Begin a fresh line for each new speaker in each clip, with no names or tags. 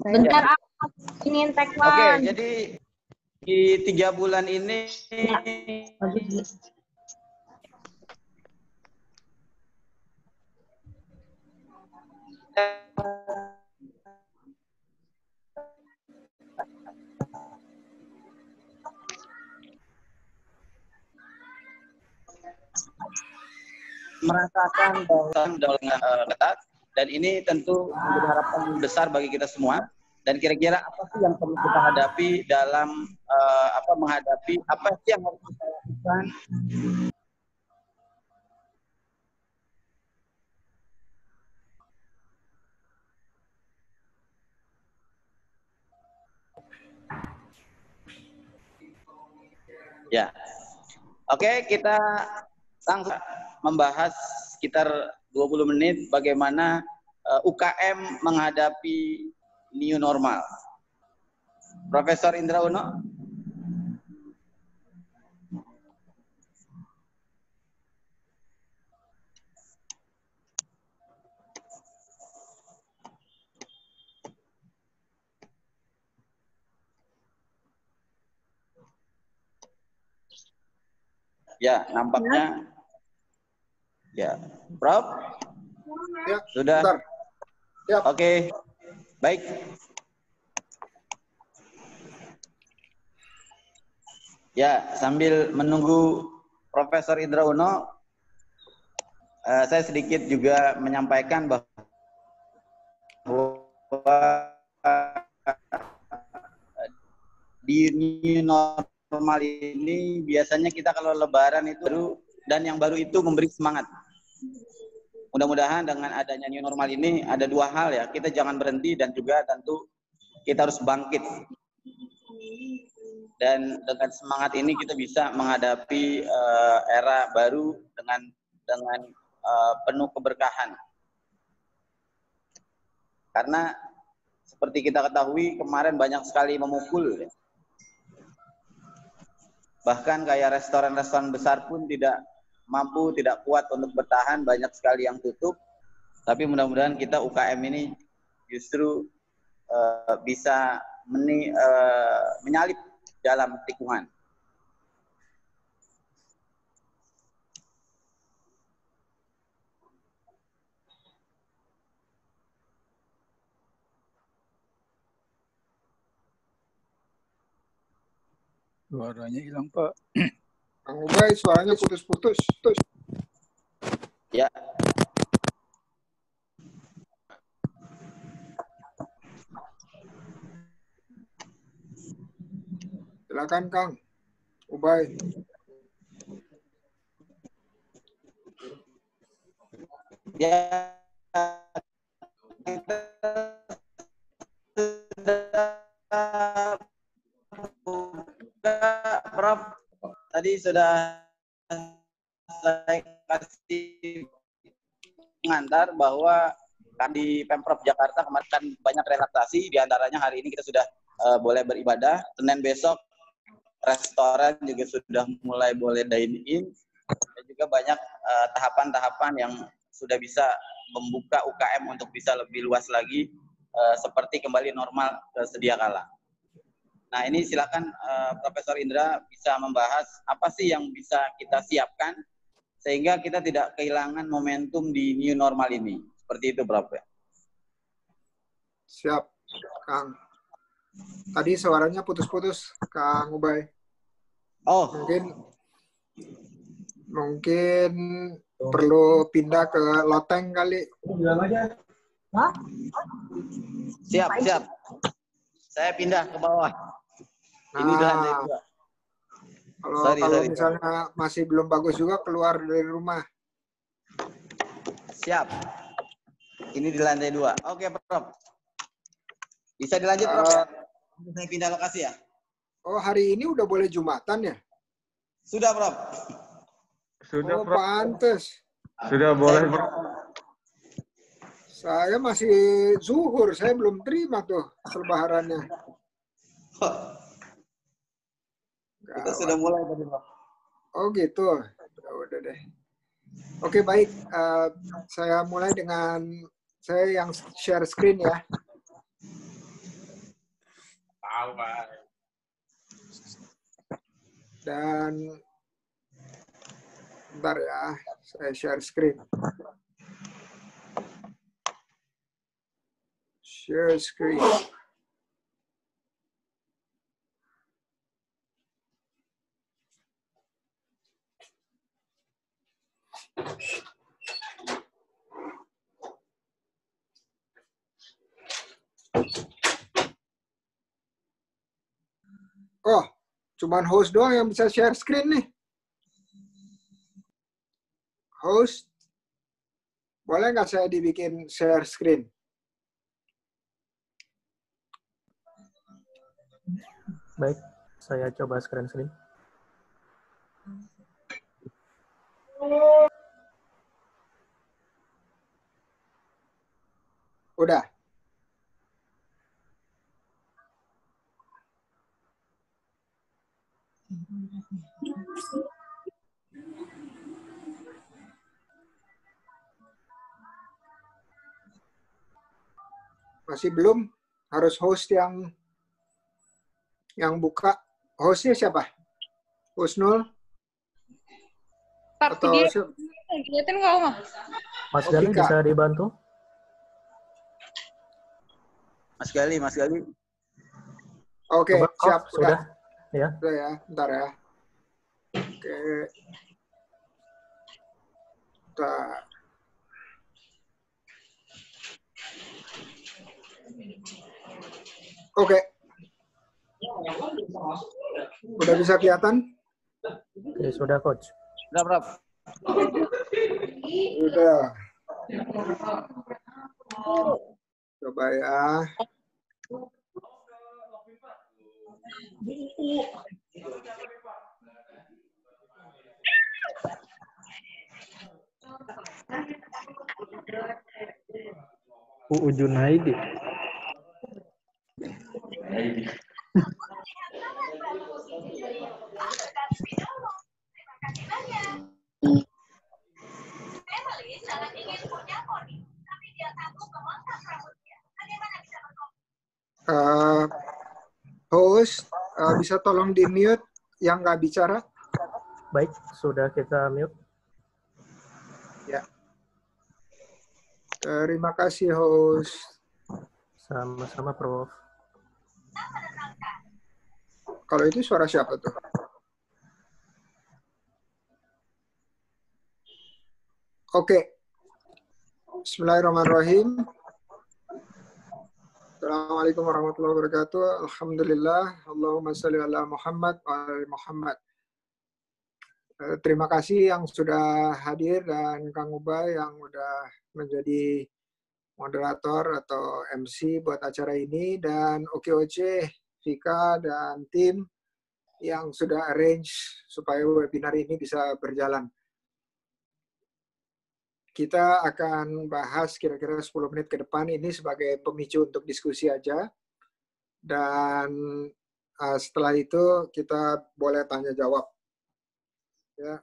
Bentar, ini tag
Oke, jadi di 3 bulan ini merasakan dengan ketat, dan ini tentu menjadi harapan besar bagi kita semua. Dan kira-kira apa sih yang perlu kita hadapi dalam menghadapi apa sih yang harus kita lakukan? Ya, oke, kita langsung membahas sekitar 20 menit bagaimana UKM menghadapi new normal. Profesor Indra Uno. Ya, nampaknya. Ya, Prof.
Ya,
sudah.
Ya.
Oke, baik. Ya, sambil menunggu Profesor Indra Uno, saya sedikit juga menyampaikan bahwa di new normal ini biasanya kita kalau lebaran itu baru, dan yang baru itu memberi semangat. Mudah-mudahan dengan adanya new normal ini ada 2 hal ya, kita jangan berhenti dan juga tentu kita harus bangkit. Dan dengan semangat ini kita bisa menghadapi era baru dengan penuh keberkahan. Karena seperti kita ketahui kemarin banyak sekali memukul. Bahkan kayak restoran-restoran besar pun tidak mampu, tidak kuat untuk bertahan, banyak sekali yang tutup. Tapi mudah-mudahan kita UKM ini justru bisa menyalip dalam tikungan.
Suaranya hilang, Pak.
Kang Ubay, suaranya putus-putus.
Ya.
Silakan Kang Ubay.
Ya, kita sudah buka, Prof. Tadi sudah saya kasih pengantar bahwa di Pemprov Jakarta kemarin kan banyak relaksasi, diantaranya hari ini kita sudah boleh beribadah, Senin besok restoran juga sudah mulai boleh dine in, dan juga banyak tahapan-tahapan yang sudah bisa membuka UKM untuk bisa lebih luas lagi, seperti kembali normal sedia kala. Nah, ini silakan Profesor Indra bisa membahas apa sih yang bisa kita siapkan sehingga kita tidak kehilangan momentum di new normal ini. Seperti itu, Prof.
Siap, Kang. Tadi suaranya putus-putus, Kang Ubay.
Oh.
Mungkin perlu pindah ke loteng kali.
Hah?
Siap. Saya pindah ke bawah. Ini di lantai 2.
Kalau misalnya masih belum bagus juga, keluar dari rumah.
Siap. Ini di lantai 2. Oke, Prof. Bisa dilanjut, Prof, ya? Saya pindah lokasi ya?
Oh, hari ini udah boleh Jumatan ya?
Sudah, Prof.
Sudah,
oh,
Prof.
Pantes.
Sudah boleh, Prof.
Saya masih zuhur, saya belum terima tuh perbaharannya.
Kita sudah mulai tadi, Prof.
Oh gitu, udah deh. Oke, baik. Saya mulai dengan Saya yang share screen ya. Dan bentar ya, saya share screen. Share screen. Oh, cuman host doang yang bisa share screen nih. Host, boleh nggak saya dibikin share screen?
Baik, saya coba screen.
Udah. Masih belum? Harus host yang buka. Hostnya siapa? Husnul? Atau siapa?
Kelihatan nggak, Oma?
Mas
Oh,
Gali
Vika.
bisa dibantu?
Mas Gali.
Oke,
Coba,
siap.
sudah. Ya.
Udah ya, bentar ya. Oke. Bentar. Oke. Udah bisa kelihatan?
Oke, sudah coach.
Udah, Prof.
Udah. Coba ya.
Junaidi.
Host, bisa tolong di-mute yang nggak bicara?
Baik, sudah kita mute.
Ya. Terima kasih, host.
Sama-sama, Prof.
Kalau itu suara siapa tuh? Oke. Bismillahirrahmanirrahim. Assalamualaikum warahmatullahi wabarakatuh. Alhamdulillah. Allahumma sholli ala Muhammad wa ala Muhammad. Terima kasih yang sudah hadir dan Kang Ubay yang sudah menjadi moderator atau MC buat acara ini, dan OKOC, Vika, dan tim yang sudah arrange supaya webinar ini bisa berjalan. Kita akan bahas kira-kira 10 menit ke depan ini sebagai pemicu untuk diskusi aja. Dan setelah itu kita boleh tanya jawab. Ya,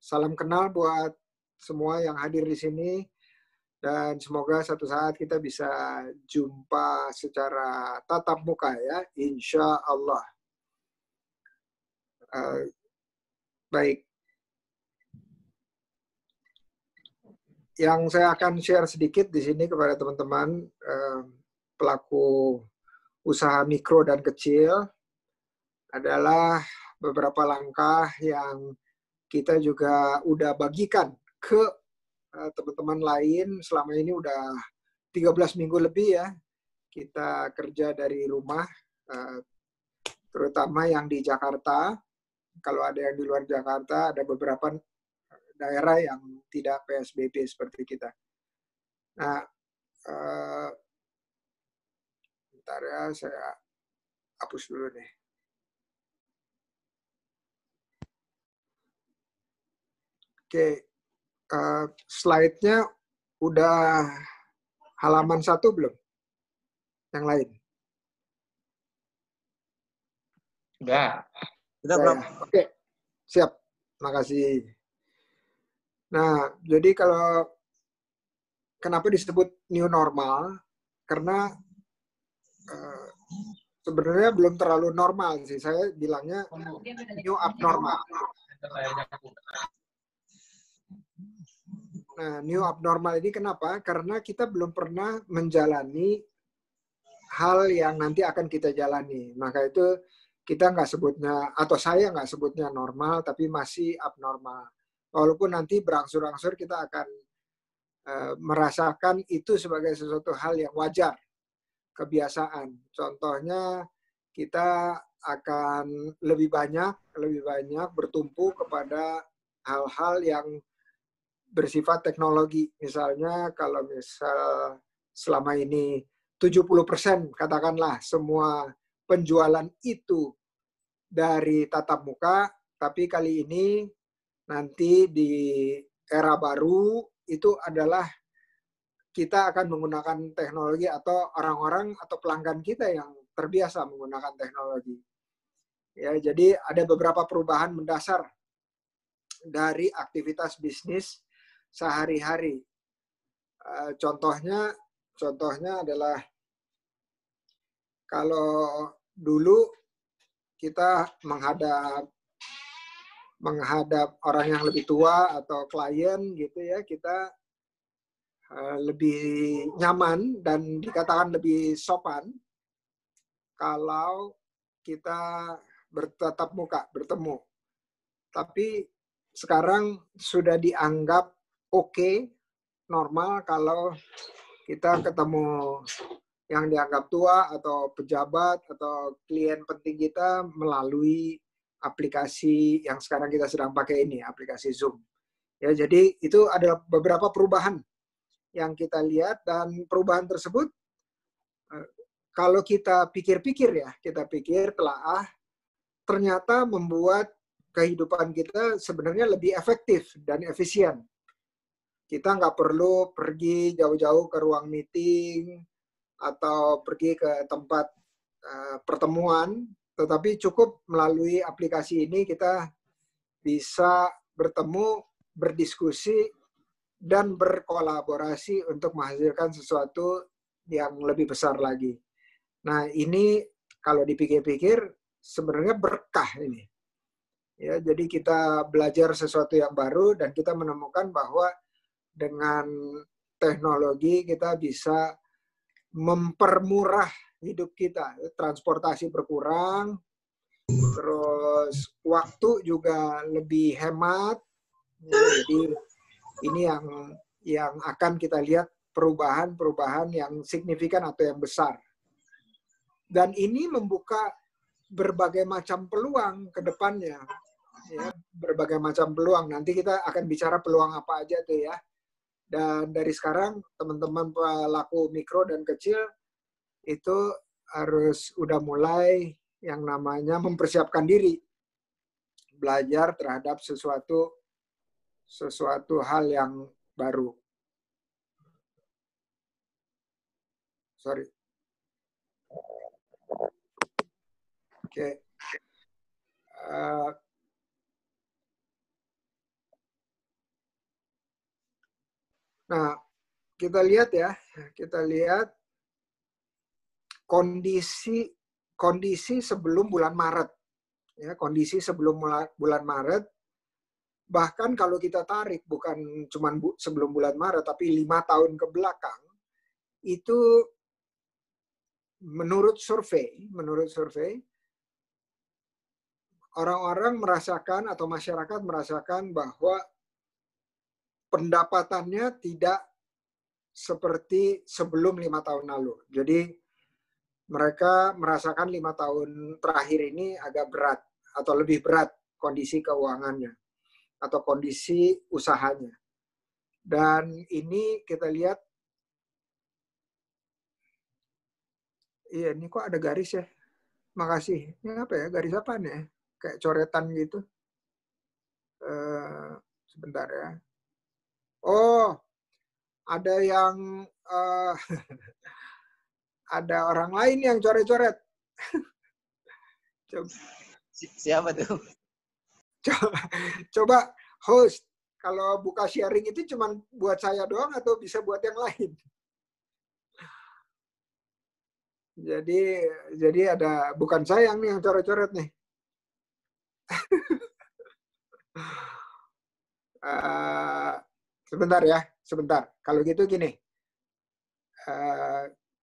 salam kenal buat semua yang hadir di sini. Dan semoga suatu saat kita bisa jumpa secara tatap muka ya, insya Allah. Baik. Yang saya akan share sedikit di sini kepada teman-teman pelaku usaha mikro dan kecil adalah beberapa langkah yang kita juga udah bagikan ke teman-teman lain. Selama ini udah 13 minggu lebih ya kita kerja dari rumah, terutama yang di Jakarta. Kalau ada yang di luar Jakarta, ada beberapa daerah yang tidak PSBB seperti kita. Nah, bentar ya, saya hapus dulu nih. Oke, slide-nya udah halaman 1 belum? Yang lain?
Udah,
Udah
Prof.
ya? Oke, siap. Makasih. Nah, jadi kalau kenapa disebut new normal? Karena sebenarnya belum terlalu normal sih. Saya bilangnya new abnormal. Nah, new abnormal ini kenapa? Karena kita belum pernah menjalani hal yang nanti akan kita jalani. Maka itu kita nggak sebutnya, atau saya nggak sebutnya normal, tapi masih abnormal. Walaupun nanti berangsur-angsur kita akan merasakan itu sebagai sesuatu hal yang wajar. Kebiasaan. Contohnya kita akan lebih banyak bertumpu kepada hal-hal yang bersifat teknologi. Misalnya kalau selama ini 70% katakanlah semua penjualan itu dari tatap muka, tapi kali ini nanti di era baru itu adalah kita akan menggunakan teknologi atau orang-orang atau pelanggan kita yang terbiasa menggunakan teknologi. Ya, jadi ada beberapa perubahan mendasar dari aktivitas bisnis sehari-hari. Contohnya adalah kalau dulu kita menghadap orang yang lebih tua atau klien gitu ya, kita lebih nyaman dan dikatakan lebih sopan kalau kita bertatap muka, bertemu. Tapi sekarang sudah dianggap oke, normal kalau kita ketemu yang dianggap tua atau pejabat atau klien penting kita melalui aplikasi yang sekarang kita sedang pakai ini, aplikasi Zoom. Ya, jadi itu adalah beberapa perubahan yang kita lihat, dan perubahan tersebut kalau kita pikir-pikir ya, kita pikir telaah, ternyata membuat kehidupan kita sebenarnya lebih efektif dan efisien. Kita nggak perlu pergi jauh-jauh ke ruang meeting atau pergi ke tempat pertemuan, tetapi cukup melalui aplikasi ini kita bisa bertemu, berdiskusi, dan berkolaborasi untuk menghasilkan sesuatu yang lebih besar lagi. Nah, ini kalau dipikir-pikir sebenarnya berkah ini. Ya, jadi kita belajar sesuatu yang baru dan kita menemukan bahwa dengan teknologi kita bisa mempermurah hidup kita. Transportasi berkurang, terus waktu juga lebih hemat. Ya, jadi ini yang akan kita lihat perubahan yang signifikan atau yang besar. Dan ini membuka berbagai macam peluang ke depannya. Ya, berbagai macam peluang. Nanti kita akan bicara peluang apa aja tuh ya. Dan dari sekarang teman-teman pelaku mikro dan kecil itu harus udah mulai yang namanya mempersiapkan diri. Belajar terhadap sesuatu hal yang baru. Sorry. Oke. Nah, kita lihat ya, kondisi sebelum bulan Maret. Ya, kondisi sebelum bulan Maret, bahkan kalau kita tarik bukan cuma sebelum bulan Maret, tapi 5 tahun ke belakang, itu menurut survei, orang-orang merasakan atau masyarakat merasakan bahwa pendapatannya tidak seperti sebelum 5 tahun lalu. Jadi mereka merasakan 5 tahun terakhir ini agak berat atau lebih berat kondisi keuangannya atau kondisi usahanya. Dan ini kita lihat, iya ini kok ada garis ya? Makasih. Ini apa ya? Garis apa nih? Kayak coretan gitu. Sebentar ya. Oh, ada yang ada orang lain yang coret-coret.
Siapa tuh?
Coba host, kalau buka sharing itu cuma buat saya doang atau bisa buat yang lain? Jadi ada, bukan saya nih yang coret-coret nih. Sebentar ya, sebentar. Kalau gitu gini.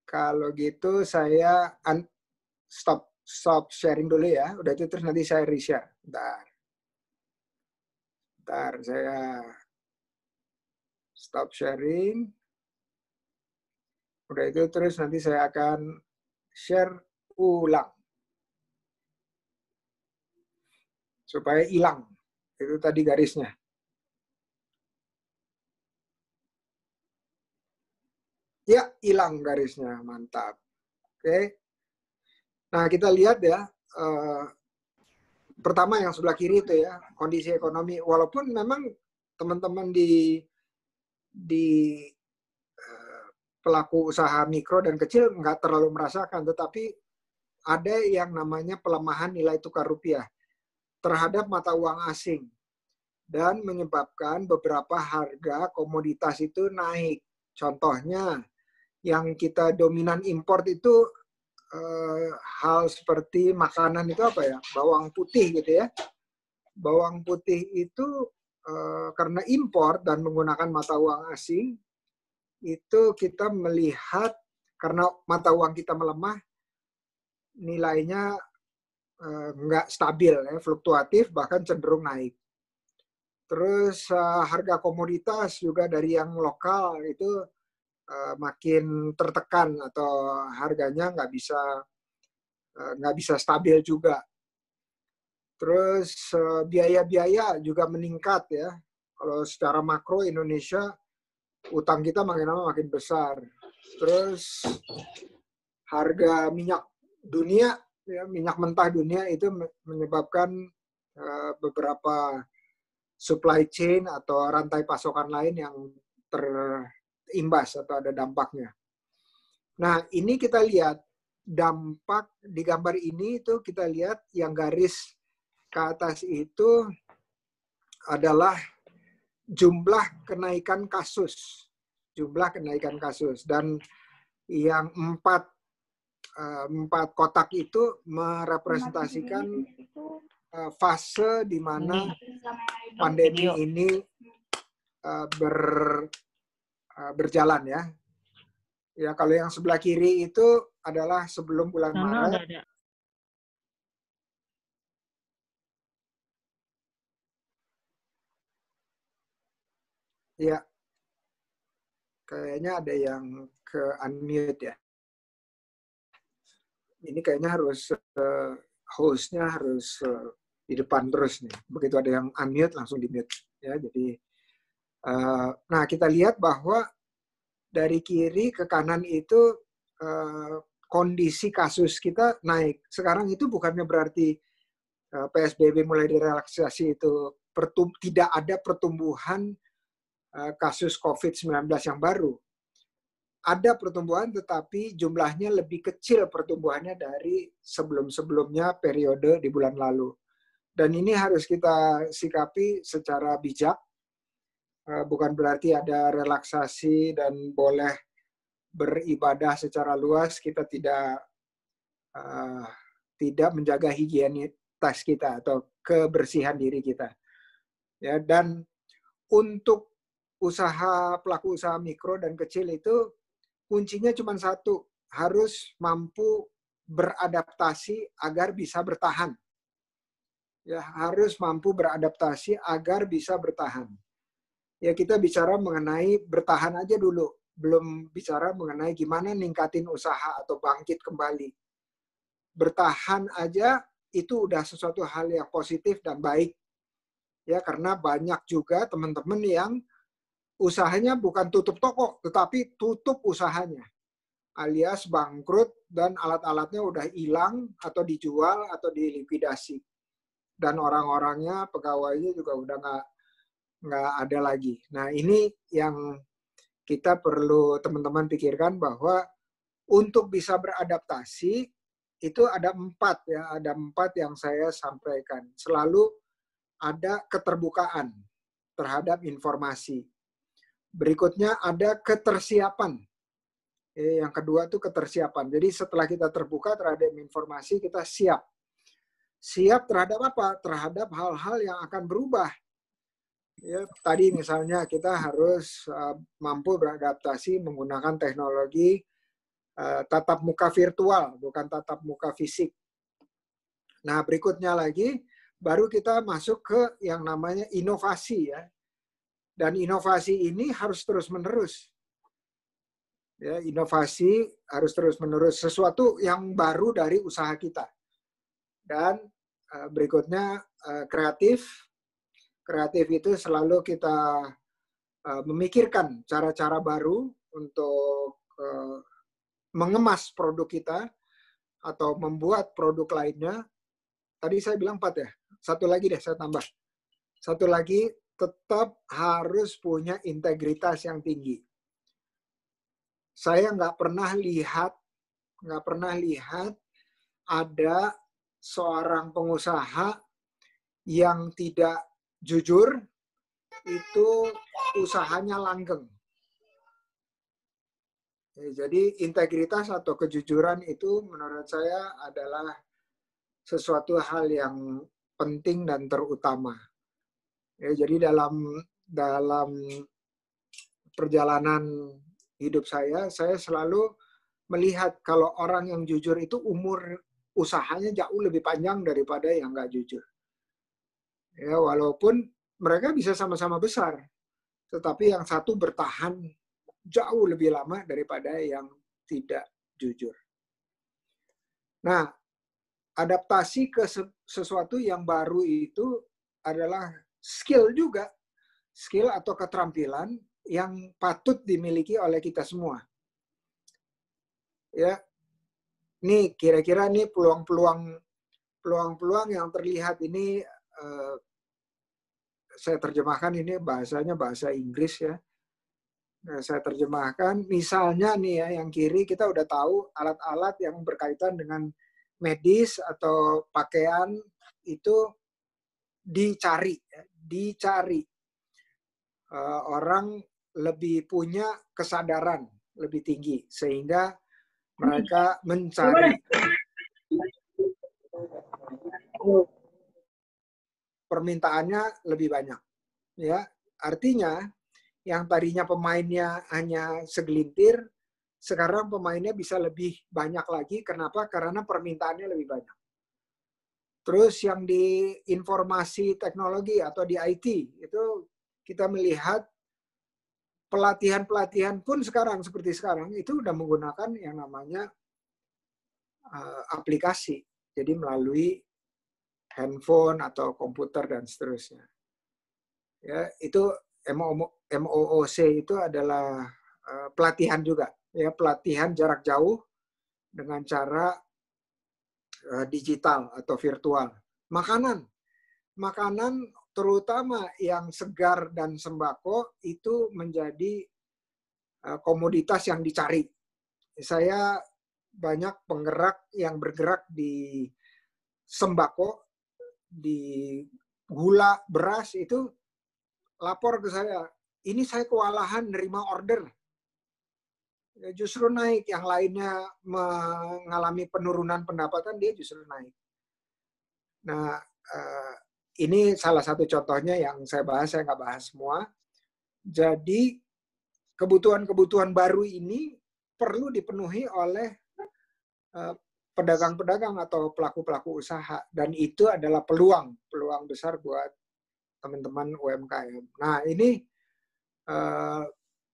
Kalau gitu saya stop sharing dulu ya. Udah itu terus nanti saya reshare. Bentar, saya stop sharing. Udah itu terus nanti saya akan share ulang. Supaya hilang. Itu tadi garisnya. Ya, hilang garisnya. Mantap. Oke. Nah, kita lihat ya. Pertama yang sebelah kiri itu ya, kondisi ekonomi. Walaupun memang teman-teman di pelaku usaha mikro dan kecil nggak terlalu merasakan, tetapi ada yang namanya pelemahan nilai tukar rupiah terhadap mata uang asing dan menyebabkan beberapa harga komoditas itu naik. Contohnya yang kita dominan import itu hal seperti makanan itu apa ya? Bawang putih gitu ya. Bawang putih itu karena impor dan menggunakan mata uang asing, itu kita melihat karena mata uang kita melemah, nilainya nggak stabil, ya, fluktuatif, bahkan cenderung naik. Terus harga komoditas juga dari yang lokal itu makin tertekan atau harganya nggak bisa stabil juga. Terus biaya-biaya juga meningkat ya. Kalau secara makro Indonesia utang kita makin lama makin besar. Terus harga minyak dunia, ya, minyak mentah dunia itu menyebabkan beberapa supply chain atau rantai pasokan lain yang terimbas atau ada dampaknya. Nah, ini kita lihat dampak di gambar ini itu kita lihat yang garis ke atas itu adalah jumlah kenaikan kasus. Jumlah kenaikan kasus. Dan yang empat kotak itu merepresentasikan fase di mana pandemi ini berjalan ya. Ya, kalau yang sebelah kiri itu adalah sebelum bulan Maret. Ya, kayaknya ada yang ke unmute ya. Ini kayaknya harus hostnya harus di depan terus nih. Begitu ada yang unmute langsung di mute ya. Jadi, nah kita lihat bahwa dari kiri ke kanan itu kondisi kasus kita naik. Sekarang itu bukannya berarti PSBB mulai direlaksasi itu tidak ada pertumbuhan kasus COVID-19 yang baru. Ada pertumbuhan tetapi jumlahnya lebih kecil pertumbuhannya dari sebelum-sebelumnya periode di bulan lalu. Dan ini harus kita sikapi secara bijak. Bukan berarti ada relaksasi dan boleh beribadah secara luas, kita tidak menjaga higienitas kita atau kebersihan diri kita. Ya, dan untuk pelaku usaha mikro dan kecil itu kuncinya cuma satu, harus mampu beradaptasi agar bisa bertahan. Ya, harus mampu beradaptasi agar bisa bertahan. Ya, kita bicara mengenai bertahan aja dulu, belum bicara mengenai gimana ningkatin usaha atau bangkit kembali. Bertahan aja itu udah sesuatu hal yang positif dan baik. Ya, karena banyak juga teman-teman yang usahanya bukan tutup toko, tetapi tutup usahanya. Alias bangkrut dan alat-alatnya udah hilang atau dijual atau dilikuidasi. Dan orang-orangnya, pegawainya juga udah nggak ada lagi. Nah, ini yang kita perlu teman-teman pikirkan bahwa untuk bisa beradaptasi itu ada 4 ya, ada 4 yang saya sampaikan. Selalu ada keterbukaan. terhadap informasi. Berikutnya ada ketersiapan. Yang kedua itu ketersiapan. Jadi setelah kita terbuka terhadap informasi, kita siap. Siap terhadap apa? Terhadap hal-hal yang akan berubah. Ya, tadi misalnya kita harus mampu beradaptasi menggunakan teknologi tatap muka virtual, bukan tatap muka fisik. Nah, berikutnya lagi, baru kita masuk ke yang namanya inovasi ya. Dan inovasi ini harus terus-menerus. Ya, inovasi harus terus-menerus. Sesuatu yang baru dari usaha kita. Dan berikutnya kreatif. Kreatif itu selalu kita memikirkan cara-cara baru untuk mengemas produk kita atau membuat produk lainnya. Tadi saya bilang 4 ya. Satu lagi deh saya tambah. Satu lagi, tetap harus punya integritas yang tinggi. Saya nggak pernah lihat ada seorang pengusaha yang tidak jujur, itu usahanya langgeng. Jadi integritas atau kejujuran itu menurut saya adalah sesuatu hal yang penting dan terutama. Ya, jadi dalam perjalanan hidup saya selalu melihat kalau orang yang jujur itu umur usahanya jauh lebih panjang daripada yang nggak jujur. Ya, walaupun mereka bisa sama-sama besar, tetapi yang satu bertahan jauh lebih lama daripada yang tidak jujur. Nah, adaptasi ke sesuatu yang baru itu adalah skill juga. Skill atau keterampilan yang patut dimiliki oleh kita semua. Ya, nih kira-kira nih peluang-peluang yang terlihat ini saya terjemahkan, ini bahasanya bahasa Inggris ya. Nah, saya terjemahkan, misalnya nih ya, yang kiri kita udah tahu alat-alat yang berkaitan dengan medis atau pakaian itu dicari. Orang lebih punya kesadaran lebih tinggi sehingga mereka mencari. Permintaannya lebih banyak. Ya, artinya yang tadinya pemainnya hanya segelintir, sekarang pemainnya bisa lebih banyak lagi. Kenapa? Karena permintaannya lebih banyak. Terus yang di informasi teknologi atau di IT, itu kita melihat pelatihan-pelatihan pun sekarang, seperti sekarang, itu udah menggunakan yang namanya aplikasi. Jadi melalui handphone atau komputer dan seterusnya. Ya, itu MOOC itu adalah pelatihan juga, ya, pelatihan jarak jauh dengan cara digital atau virtual. Makanan terutama yang segar dan sembako itu menjadi komoditas yang dicari. Saya banyak penggerak yang bergerak di sembako, di gula, beras, itu lapor ke saya, ini saya kewalahan nerima order. Justru naik, yang lainnya mengalami penurunan pendapatan, dia justru naik. Nah, ini salah satu contohnya yang saya bahas, saya nggak bahas semua. Jadi, kebutuhan-kebutuhan baru ini perlu dipenuhi oleh pedagang-pedagang atau pelaku-pelaku usaha. Dan itu adalah peluang besar buat teman-teman UMKM. Nah, ini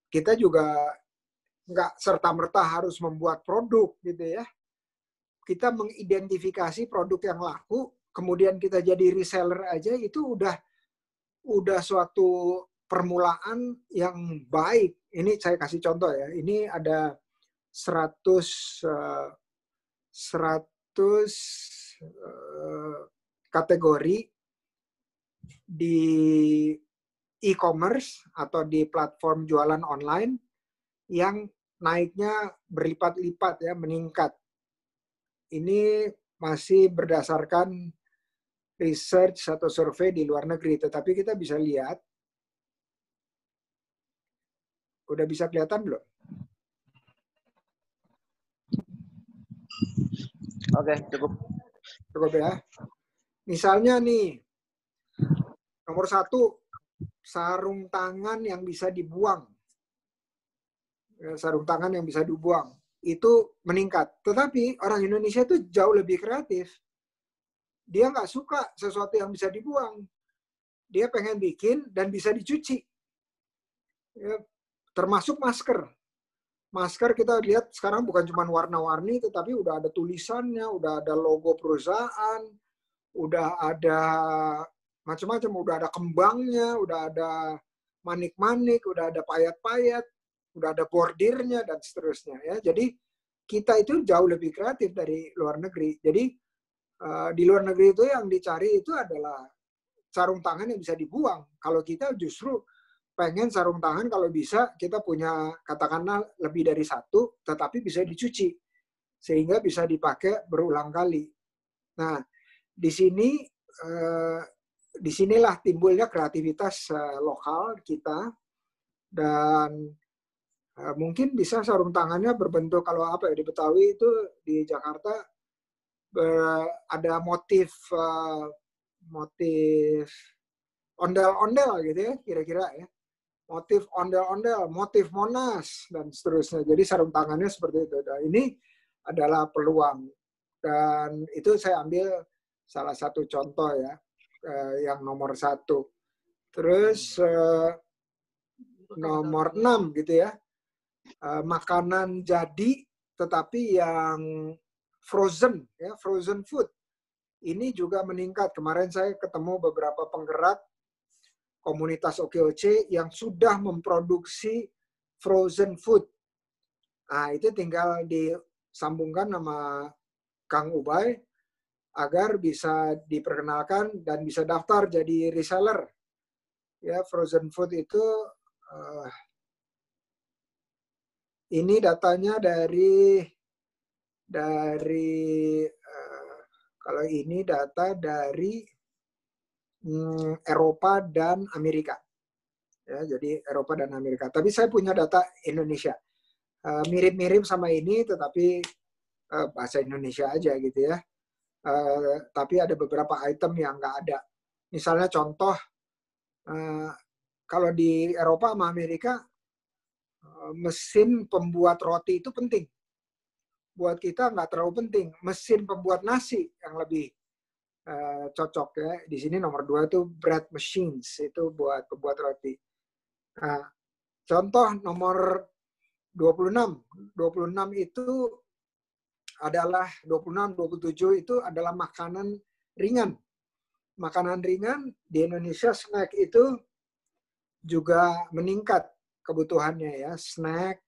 kita juga nggak serta-merta harus membuat produk gitu ya. Kita mengidentifikasi produk yang laku, kemudian kita jadi reseller aja, itu udah suatu permulaan yang baik. Ini saya kasih contoh ya. Ini ada 100 kategori di e-commerce atau di platform jualan online yang naiknya berlipat-lipat ya, meningkat. Ini masih berdasarkan research atau survei di luar negeri, tetapi kita bisa lihat Udah bisa kelihatan belum?
Oke, cukup.
Cukup ya. Misalnya nih, nomor 1, sarung tangan yang bisa dibuang. Sarung tangan yang bisa dibuang. Itu meningkat. Tetapi orang Indonesia itu jauh lebih kreatif. Dia nggak suka sesuatu yang bisa dibuang. Dia pengen bikin dan bisa dicuci. Ya, termasuk masker. Masker kita lihat sekarang bukan cuma warna-warni, tetapi udah ada tulisannya, udah ada logo perusahaan, udah ada macam-macam, udah ada kembangnya, udah ada manik-manik, udah ada payat-payat, udah ada bordirnya, dan seterusnya. Ya. Jadi kita itu jauh lebih kreatif dari luar negeri. Jadi di luar negeri itu yang dicari itu adalah sarung tangan yang bisa dibuang. Kalau kita justru pengen sarung tangan kalau bisa kita punya katakanlah lebih dari 1, tetapi bisa dicuci sehingga bisa dipakai berulang kali. Nah, disinilah timbulnya kreativitas lokal kita, dan mungkin bisa sarung tangannya berbentuk kalau apa ya di Betawi itu di Jakarta ada motif ondel-ondel gitu ya kira-kira ya. Motif ondel-ondel, motif Monas, dan seterusnya. Jadi sarung tangannya seperti itu. Nah, ini adalah peluang. Dan itu saya ambil salah satu contoh ya, yang nomor 1. Terus nomor 6 gitu ya. Makanan jadi tetapi yang frozen, ya, frozen food. Ini juga meningkat. Kemarin saya ketemu beberapa penggerak komunitas OKOC yang sudah memproduksi frozen food. Nah, itu tinggal disambungkan sama Kang Ubay agar bisa diperkenalkan dan bisa daftar jadi reseller. Ya, frozen food itu ini datanya dari kalau ini data dari Eropa dan Amerika. Ya, jadi Eropa dan Amerika. Tapi saya punya data Indonesia. Mirip-mirip sama ini, tetapi bahasa Indonesia aja gitu ya. Tapi ada beberapa item yang nggak ada. Misalnya contoh, kalau di Eropa sama Amerika, mesin pembuat roti itu penting. Buat kita nggak terlalu penting. Mesin pembuat nasi yang lebih cocok ya. Di sini nomor 2 itu bread machines, itu buat pembuat roti. Nah, contoh nomor 26. 26 itu adalah 26, 27 itu adalah makanan ringan. Makanan ringan di Indonesia, snack itu juga meningkat kebutuhannya ya. Snack,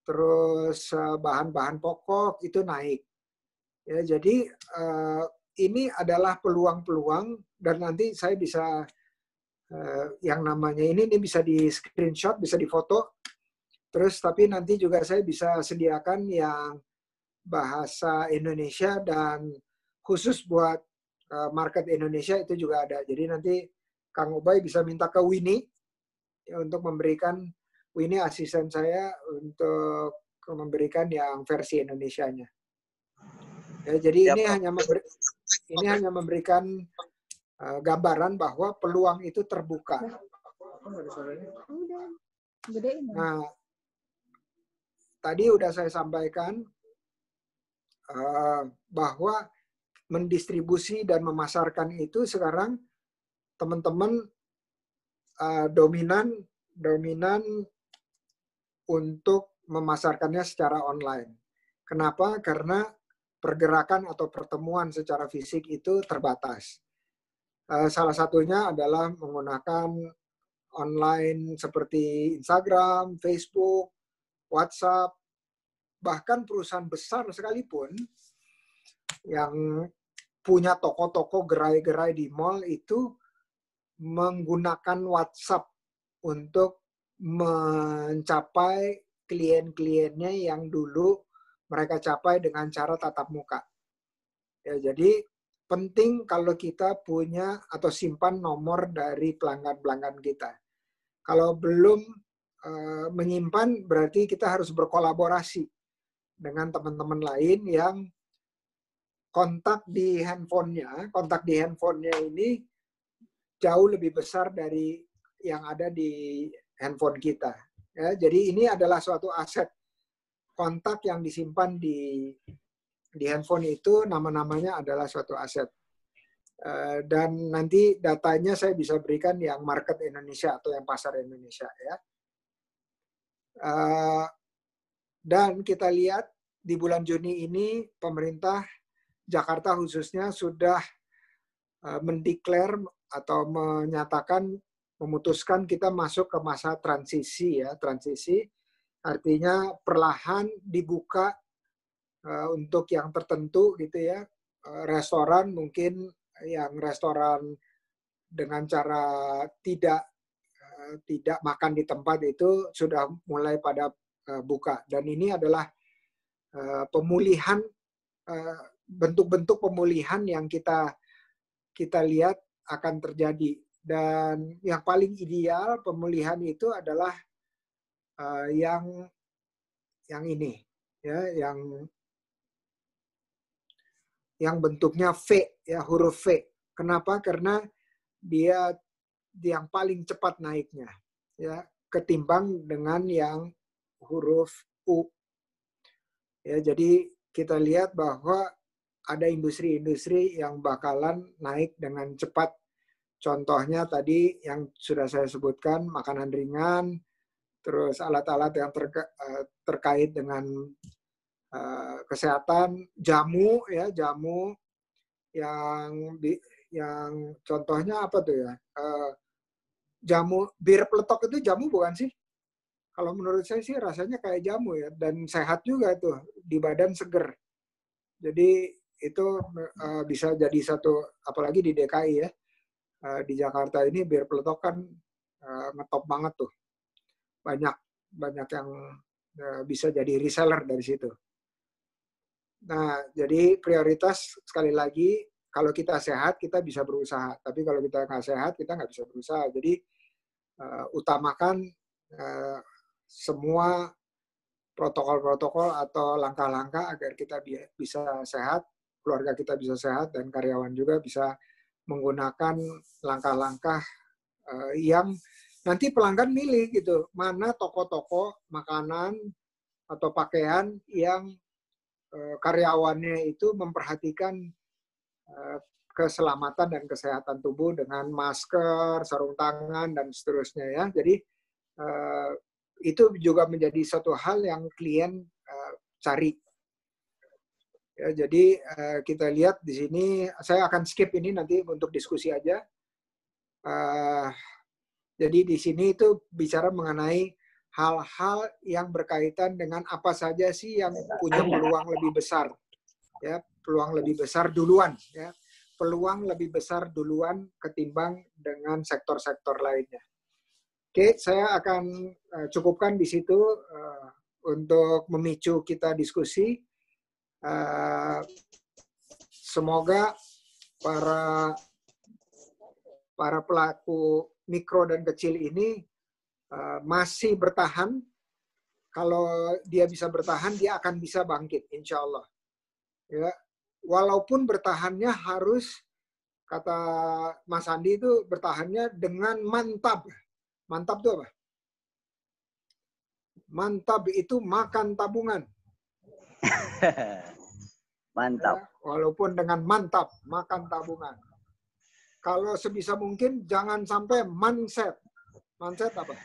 terus bahan-bahan pokok itu naik. Ya, jadi ini adalah peluang-peluang, dan nanti saya bisa yang namanya ini bisa di screenshot, bisa difoto. Terus tapi nanti juga saya bisa sediakan yang bahasa Indonesia dan khusus buat market Indonesia itu juga ada. Jadi nanti Kang Ubay bisa minta ke Winnie ya, untuk memberikan, Winnie asisten saya, untuk memberikan yang versi Indonesianya. Ya, jadi ini hanya memberikan gambaran bahwa peluang itu terbuka. Nah, tadi udah saya sampaikan bahwa mendistribusi dan memasarkan itu sekarang teman-teman dominan untuk memasarkannya secara online. Kenapa? Karena pergerakan atau pertemuan secara fisik itu terbatas. Salah satunya adalah menggunakan online seperti Instagram, Facebook, WhatsApp, bahkan perusahaan besar sekalipun yang punya toko-toko gerai-gerai di mall itu menggunakan WhatsApp untuk mencapai klien-kliennya yang dulu mereka capai dengan cara tatap muka. Ya, jadi penting kalau kita punya atau simpan nomor dari pelanggan-pelanggan kita. Kalau belum menyimpan berarti kita harus berkolaborasi dengan teman-teman lain yang kontak di handphonenya ini jauh lebih besar dari yang ada di handphone kita. Ya, jadi ini adalah suatu aset. Kontak yang disimpan di handphone itu nama-namanya adalah suatu aset. Dan nanti datanya saya bisa berikan yang market Indonesia atau yang pasar Indonesia. Ya. Dan kita lihat di bulan Juni ini pemerintah Jakarta khususnya sudah mendeklar atau memutuskan kita masuk ke masa transisi ya, transisi artinya perlahan dibuka untuk yang tertentu gitu ya. Restoran mungkin yang restoran dengan cara tidak makan di tempat itu sudah mulai pada buka, dan ini adalah pemulihan, bentuk-bentuk pemulihan yang kita lihat akan terjadi. Dan yang paling ideal pemulihan itu adalah yang ini ya, yang bentuknya V ya, huruf V. Kenapa? Karena dia yang paling cepat naiknya ya, ketimbang dengan yang huruf U. Ya, jadi kita lihat bahwa ada industri-industri yang bakalan naik dengan cepat. Contohnya tadi yang sudah saya sebutkan, makanan ringan, terus alat-alat yang terkait dengan kesehatan, jamu ya, jamu yang contohnya apa tuh ya? Jamu bir peletok itu jamu bukan sih? Kalau menurut saya sih rasanya kayak jamu ya, dan sehat juga tuh, di badan seger. Jadi itu bisa jadi satu, apalagi di DKI ya, di Jakarta ini bir peletok kan ngetop banget tuh. Banyak yang bisa jadi reseller dari situ. Nah, jadi prioritas sekali lagi, kalau kita sehat kita bisa berusaha, tapi kalau kita nggak sehat kita nggak bisa berusaha. Jadi utamakan semua protokol-protokol atau langkah-langkah agar kita bisa sehat, keluarga kita bisa sehat, dan karyawan juga bisa menggunakan langkah-langkah yang nanti pelanggan milih gitu, mana toko-toko makanan atau pakaian yang karyawannya itu memperhatikan keselamatan dan kesehatan tubuh dengan masker, sarung tangan, dan seterusnya ya. Jadi itu juga menjadi satu hal yang klien cari. Ya, jadi kita lihat di sini, saya akan skip ini nanti untuk diskusi aja. Jadi di sini itu bicara mengenai hal-hal yang berkaitan dengan apa saja sih yang punya peluang lebih besar, ya, peluang lebih besar duluan, ya, peluang lebih besar duluan ketimbang dengan sektor-sektor lainnya. Oke, saya akan cukupkan di situ untuk memicu kita diskusi. Semoga para pelaku mikro dan kecil ini masih bertahan. Kalau dia bisa bertahan, dia akan bisa bangkit, insya Allah. Ya, walaupun bertahannya harus, kata Mas Andi itu bertahannya dengan mantap. Mantap itu apa? Mantap itu makan tabungan.
Mantap.
Ya, walaupun dengan mantap, makan tabungan. Kalau sebisa mungkin jangan sampai manset. Manset apa?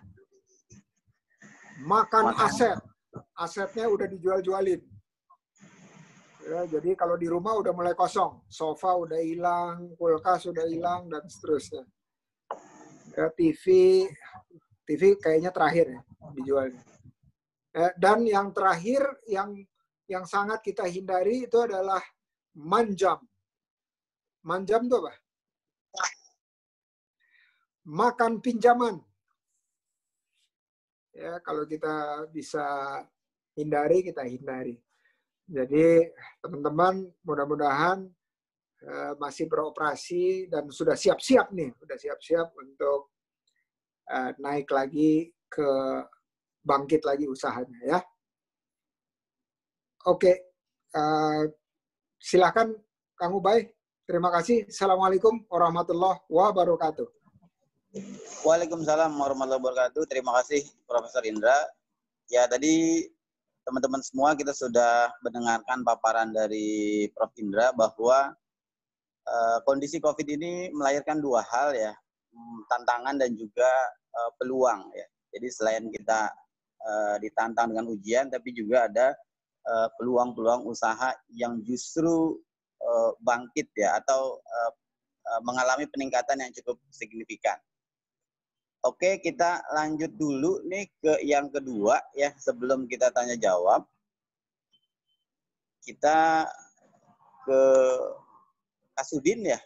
Makan aset. Asetnya udah dijual-jualin. Ya, jadi kalau di rumah udah mulai kosong. Sofa udah hilang, kulkas udah hilang, dan seterusnya. Ya, TV kayaknya terakhir ya dijualnya. Dan yang terakhir yang sangat kita hindari itu adalah manjam. Manjam itu apa? Makan pinjaman. Ya, kalau kita bisa hindari, kita hindari. Jadi teman-teman mudah-mudahan masih beroperasi dan sudah siap-siap nih, sudah siap-siap untuk naik lagi ke bangkit lagi usahanya ya. Oke, silakan Kang Ubay. Terima kasih. Assalamualaikum warahmatullahi wabarakatuh.
Waalaikumsalam warahmatullahi wabarakatuh. Terima kasih Profesor Indra. Ya, tadi teman-teman semua kita sudah mendengarkan paparan dari Prof. Indra bahwa kondisi COVID ini melahirkan dua hal ya, tantangan dan juga peluang ya. Jadi selain kita ditantang dengan ujian, tapi juga ada peluang-peluang usaha yang justru bangkit ya, atau mengalami peningkatan yang cukup signifikan. Oke, kita lanjut dulu nih ke yang kedua ya, sebelum kita tanya jawab. Kita ke Kasudin ya.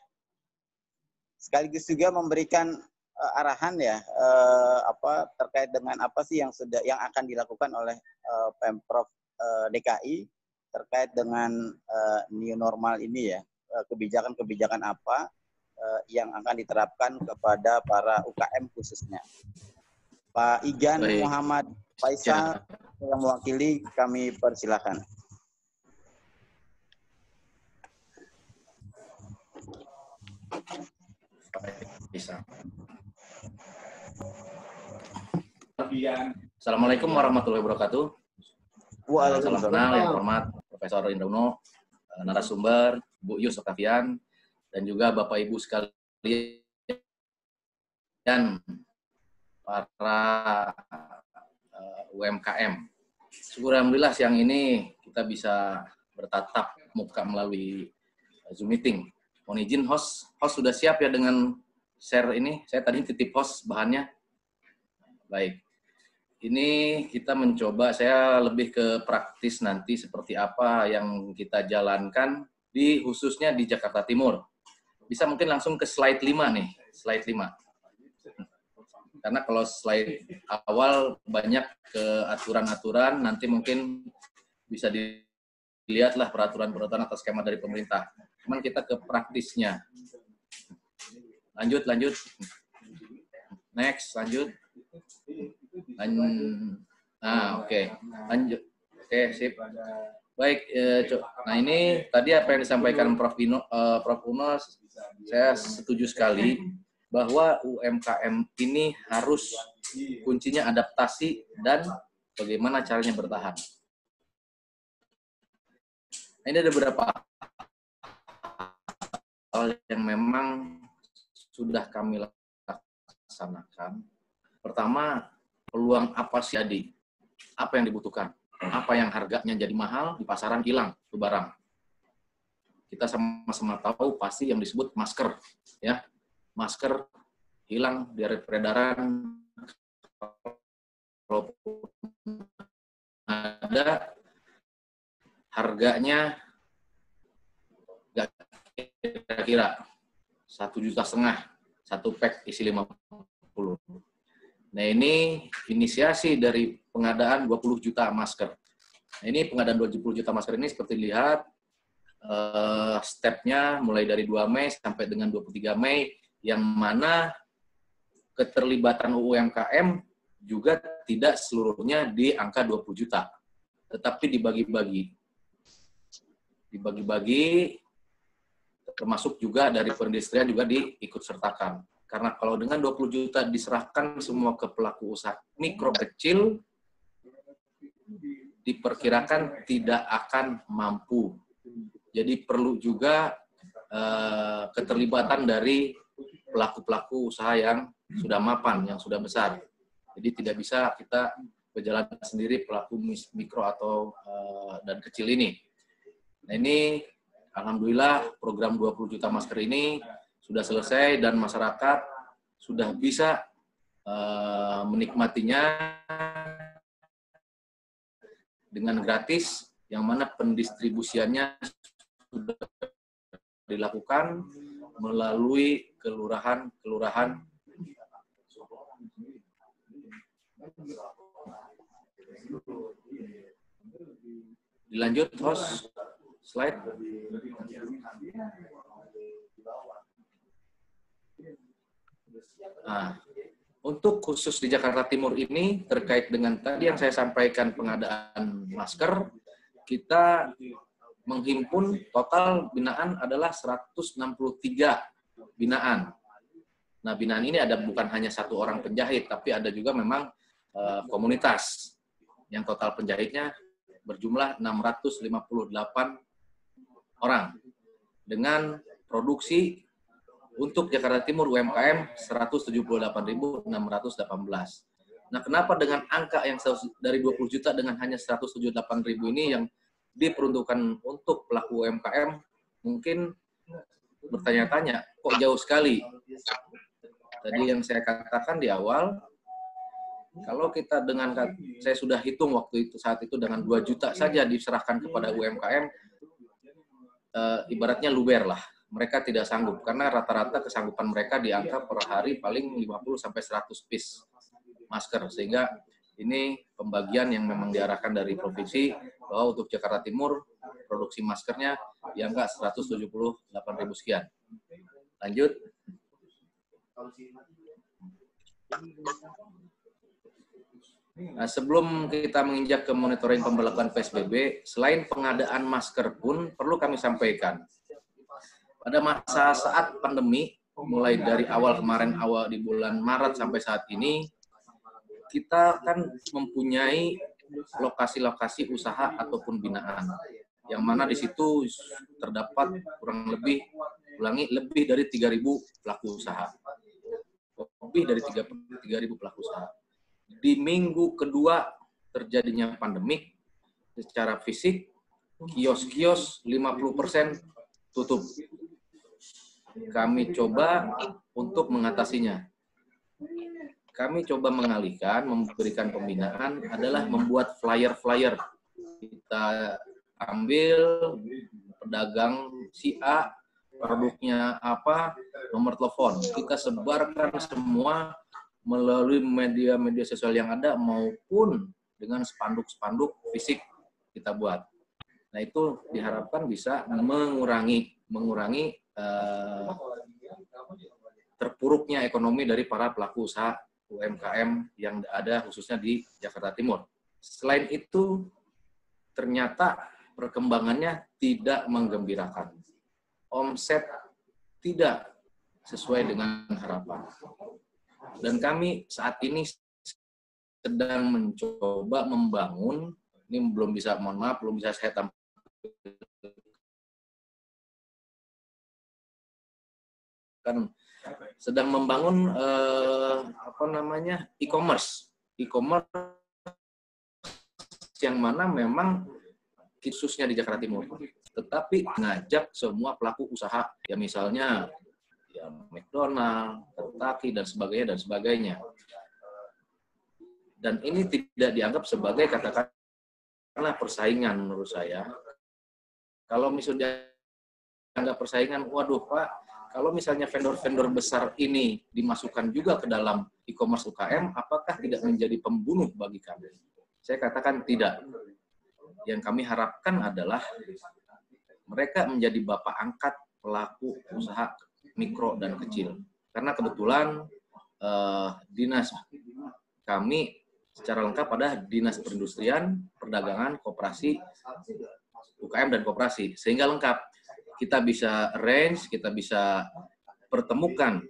Sekaligus juga memberikan arahan ya, terkait dengan apa sih yang akan dilakukan oleh Pemprov DKI terkait dengan new normal ini ya, kebijakan-kebijakan apa yang akan diterapkan kepada para UKM khususnya. Pak Igan Muhammad Faisal yang mewakili, kami persilakan.
Bisa. Assalamualaikum warahmatullahi wabarakatuh. Salam kenal yang hormat Profesor Indra Uno, narasumber Bu Yus Octavian, dan juga Bapak Ibu sekalian, para UMKM. Syukur alhamdulillah siang ini kita bisa bertatap muka melalui Zoom meeting. Mohon izin host sudah siap ya dengan share ini? Saya tadi titip host bahannya. Baik. Ini kita mencoba, saya lebih ke praktis nanti seperti apa yang kita jalankan khususnya di Jakarta Timur. Bisa mungkin langsung ke slide 5 nih, slide 5. Karena kalau slide awal banyak ke aturan-aturan, nanti mungkin bisa dilihatlah peraturan-peraturan atau skema dari pemerintah. Cuman kita ke praktisnya. Lanjut. Next, lanjut. Oke. Lanjut. Oke, sip. Baik, nah ini tadi apa yang disampaikan Prof. Uno, saya setuju sekali bahwa UMKM ini harus kuncinya adaptasi dan bagaimana caranya bertahan. Nah, ini ada beberapa hal yang memang sudah kami laksanakan. Pertama, peluang apa sih jadi? Apa yang dibutuhkan? Apa yang harganya jadi mahal, di pasaran hilang itu barang. Kita sama-sama tahu pasti yang disebut masker, ya. Masker hilang dari peredaran. Walaupun ada, harganya nggak kira-kira 1,5 juta, satu pack isi 50. Nah, ini inisiasi dari pengadaan 20 juta masker. Nah, ini pengadaan 20 juta masker ini seperti lihat stepnya mulai dari 2 Mei sampai dengan 23 Mei, yang mana keterlibatan UMKM juga tidak seluruhnya di angka 20 juta, tetapi dibagi-bagi. Termasuk juga dari perindustrian juga diikut sertakan. Karena kalau dengan 20 juta diserahkan semua ke pelaku usaha mikro kecil, diperkirakan tidak akan mampu. Jadi perlu juga keterlibatan dari pelaku-pelaku usaha yang sudah mapan, yang sudah besar. Jadi tidak bisa kita berjalan sendiri pelaku mikro atau dan kecil ini. Nah, ini alhamdulillah program 20 juta masker ini sudah selesai dan masyarakat sudah bisa menikmatinya dengan gratis, yang mana pendistribusiannya sudah dilakukan melalui kelurahan-kelurahan. Dilanjut, host. Slide. Nah, Untuk khusus di Jakarta Timur ini, terkait dengan tadi yang saya sampaikan pengadaan masker, kita menghimpun total binaan adalah 163 binaan. Nah, binaan ini ada bukan hanya satu orang penjahit, tapi ada juga memang komunitas yang total penjahitnya berjumlah 658 orang dengan produksi untuk Jakarta Timur UMKM 178.618. Nah, kenapa dengan angka yang dari 20 juta dengan hanya 178.000 ini yang diperuntukkan untuk pelaku UMKM, mungkin bertanya-tanya, kok jauh sekali? Tadi yang saya katakan di awal, kalau kita saya sudah hitung saat itu dengan 2 juta saja diserahkan kepada UMKM, ibaratnya luber lah. Mereka tidak sanggup, karena rata-rata kesanggupan mereka di angka per hari paling 50-100 piece masker. Sehingga ini pembagian yang memang diarahkan dari provinsi, bahwa untuk Jakarta Timur, produksi maskernya di angka 178.000 sekian. Lanjut. Nah, sebelum kita menginjak ke monitoring pemberlakuan PSBB, selain pengadaan masker pun perlu kami sampaikan. Pada masa saat pandemi, mulai dari awal di bulan Maret sampai saat ini, kita kan mempunyai lokasi-lokasi usaha ataupun binaan, yang mana di situ terdapat kurang lebih dari 3.000 pelaku usaha. Lebih dari 3.000 pelaku usaha. Di minggu kedua terjadinya pandemik, secara fisik, kios-kios 50% tutup. Kami coba untuk mengatasinya. Kami coba mengalihkan, memberikan pembinaan adalah membuat flyer-flyer. Kita ambil pedagang si A, produknya apa, nomor telepon. Kita sebarkan semua melalui media-media sosial yang ada maupun dengan spanduk-spanduk fisik kita buat. Nah, itu diharapkan bisa mengurangi terpuruknya ekonomi dari para pelaku usaha UMKM yang ada khususnya di Jakarta Timur. Selain itu, ternyata perkembangannya tidak menggembirakan. Omset tidak sesuai dengan harapan. Dan kami saat ini sedang mencoba membangun, ini belum bisa saya tampilkan, sedang membangun e-commerce yang mana memang khususnya di Jakarta Timur, tetapi mengajak semua pelaku usaha, ya misalnya ya McDonald, Kentucky dan sebagainya. Dan ini tidak dianggap sebagai katakanlah persaingan menurut saya. Kalau misalnya dianggap persaingan, waduh Pak, kalau misalnya vendor-vendor besar ini dimasukkan juga ke dalam e-commerce UKM, apakah tidak menjadi pembunuh bagi kami? Saya katakan tidak. Yang kami harapkan adalah mereka menjadi bapak angkat pelaku usaha mikro dan kecil. Karena kebetulan dinas kami secara lengkap ada Dinas Perindustrian, Perdagangan, Koperasi, UKM, dan Koperasi. Sehingga lengkap. Kita bisa arrange, kita bisa pertemukan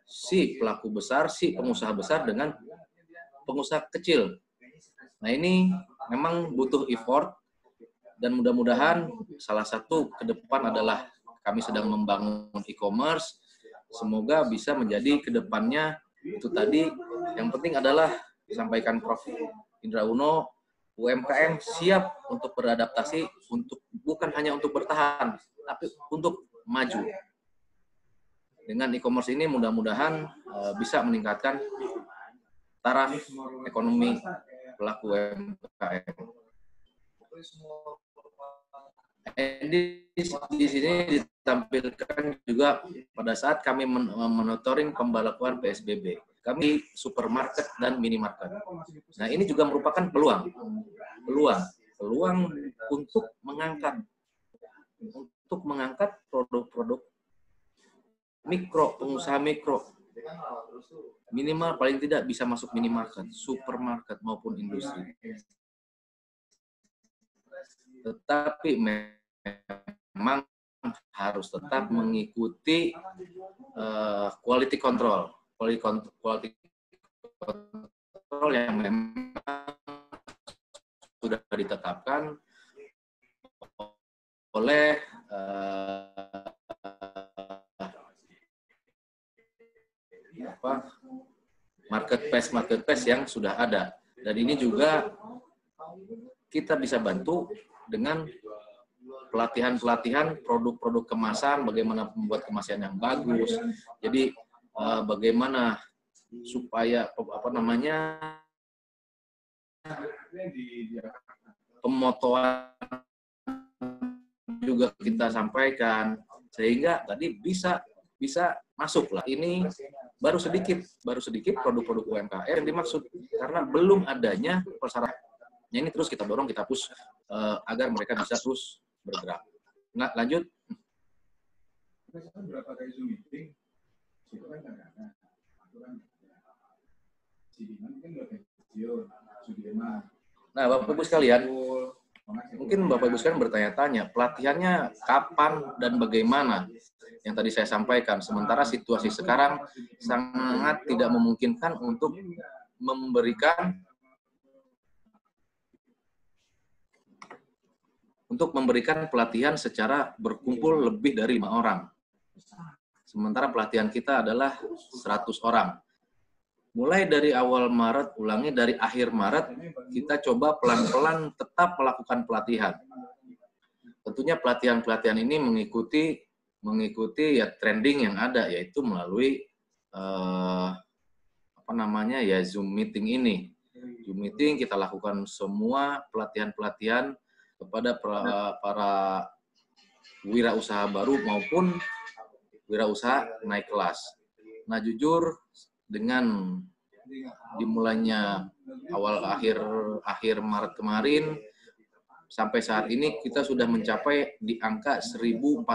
si pelaku besar, si pengusaha besar dengan pengusaha kecil. Nah, ini memang butuh effort, dan mudah-mudahan salah satu ke depan adalah kami sedang membangun e-commerce. Semoga bisa menjadi ke depannya itu tadi, yang penting adalah disampaikan Prof. Indra Uno, UMKM siap untuk beradaptasi, bukan hanya untuk bertahan, tapi untuk maju. Dengan e-commerce ini mudah-mudahan bisa meningkatkan taraf ekonomi pelaku UMKM. Di sini ditampilkan juga pada saat kami monitoring pemberlakuan PSBB. Kami supermarket dan minimarket. Nah, ini juga merupakan peluang untuk mengangkat produk-produk mikro, pengusaha mikro. minimal paling tidak bisa masuk minimarket, supermarket maupun industri. Tetapi memang harus tetap mengikuti quality control yang memang sudah ditetapkan oleh marketplace yang sudah ada. Dan ini juga kita bisa bantu dengan pelatihan produk-produk kemasan, bagaimana membuat kemasan yang bagus. Jadi bagaimana supaya pemotoan juga kita sampaikan sehingga tadi bisa masuk lah. Ini baru sedikit produk-produk UMKM yang dimaksud karena belum adanya persyaratan. Ini terus kita dorong, kita push agar mereka bisa terus bergerak. Nah, lanjut. Nah, Bapak Ibu sekalian, mungkin Bapak Ibu sekalian bertanya-tanya, pelatihannya kapan dan bagaimana? Yang tadi saya sampaikan, sementara situasi sekarang sangat tidak memungkinkan untuk memberikan pelatihan secara berkumpul lebih dari 5 orang. Sementara pelatihan kita adalah 100 orang. Mulai dari awal Maret, dari akhir Maret, kita coba pelan-pelan tetap melakukan pelatihan. Tentunya pelatihan-pelatihan ini mengikuti ya trending yang ada, yaitu melalui Zoom meeting ini. Zoom meeting kita lakukan semua pelatihan-pelatihan kepada para wirausaha baru maupun wirausaha naik kelas. Nah, jujur dengan dimulainya akhir Maret kemarin sampai saat ini kita sudah mencapai di angka 1.450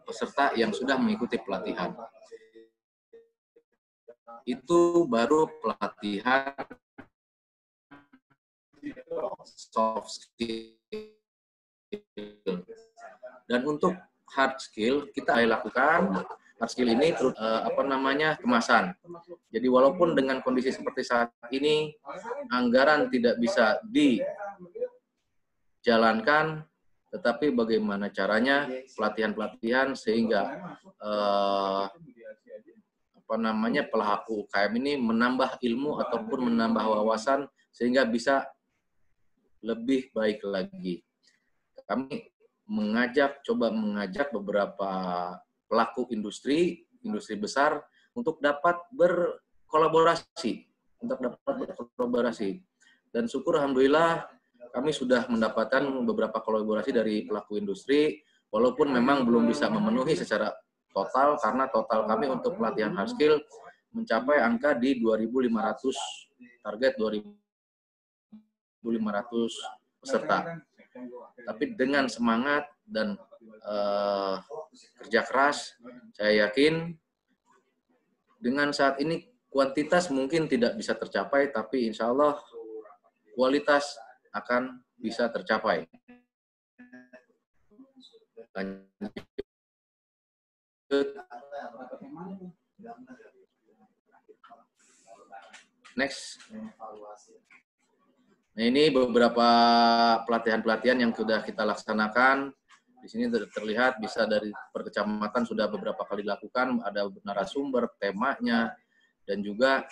peserta yang sudah mengikuti pelatihan. Itu baru pelatihan soft skill. Dan untuk hard skill kita lakukan. Hard skill ini kemasan. Jadi walaupun dengan kondisi seperti saat ini anggaran tidak bisa dijalankan, tetapi bagaimana caranya pelatihan-pelatihan sehingga pelaku UKM ini menambah ilmu ataupun menambah wawasan sehingga bisa lebih baik lagi. Kami coba mengajak beberapa pelaku industri besar untuk dapat berkolaborasi. Dan syukur alhamdulillah kami sudah mendapatkan beberapa kolaborasi dari pelaku industri, walaupun memang belum bisa memenuhi secara total, karena total kami untuk pelatihan hard skill mencapai angka di 2.500, target 2.500 peserta. Tapi dengan semangat dan kerja keras, saya yakin dengan saat ini kuantitas mungkin tidak bisa tercapai, tapi insya Allah kualitas akan bisa tercapai. Lanjut. Next. Nah, ini beberapa pelatihan-pelatihan yang sudah kita laksanakan. Di sini terlihat bisa dari per kecamatan sudah beberapa kali dilakukan, ada narasumber, temanya, dan juga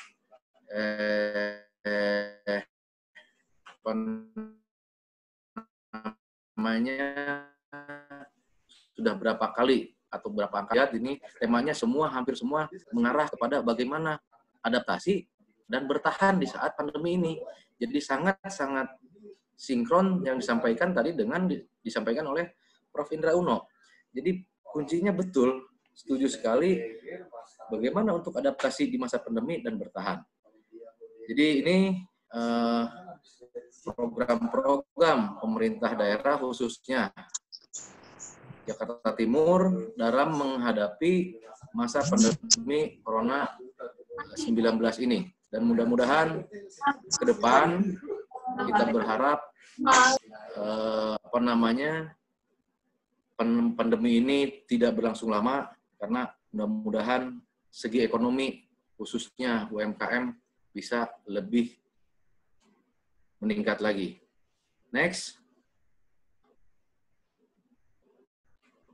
sudah berapa kali atau berapa angka ini temanya hampir semua mengarah kepada bagaimana adaptasi dan bertahan di saat pandemi ini. Jadi sangat-sangat sinkron yang disampaikan tadi dengan disampaikan oleh Prof. Indra Uno. Jadi kuncinya betul, setuju sekali bagaimana untuk adaptasi di masa pandemi dan bertahan. Jadi ini program-program pemerintah daerah khususnya Jakarta Timur dalam menghadapi masa pandemi Corona 19 ini. Dan mudah-mudahan ke depan kita berharap pandemi ini tidak berlangsung lama, karena mudah-mudahan segi ekonomi khususnya UMKM bisa lebih meningkat lagi. Next.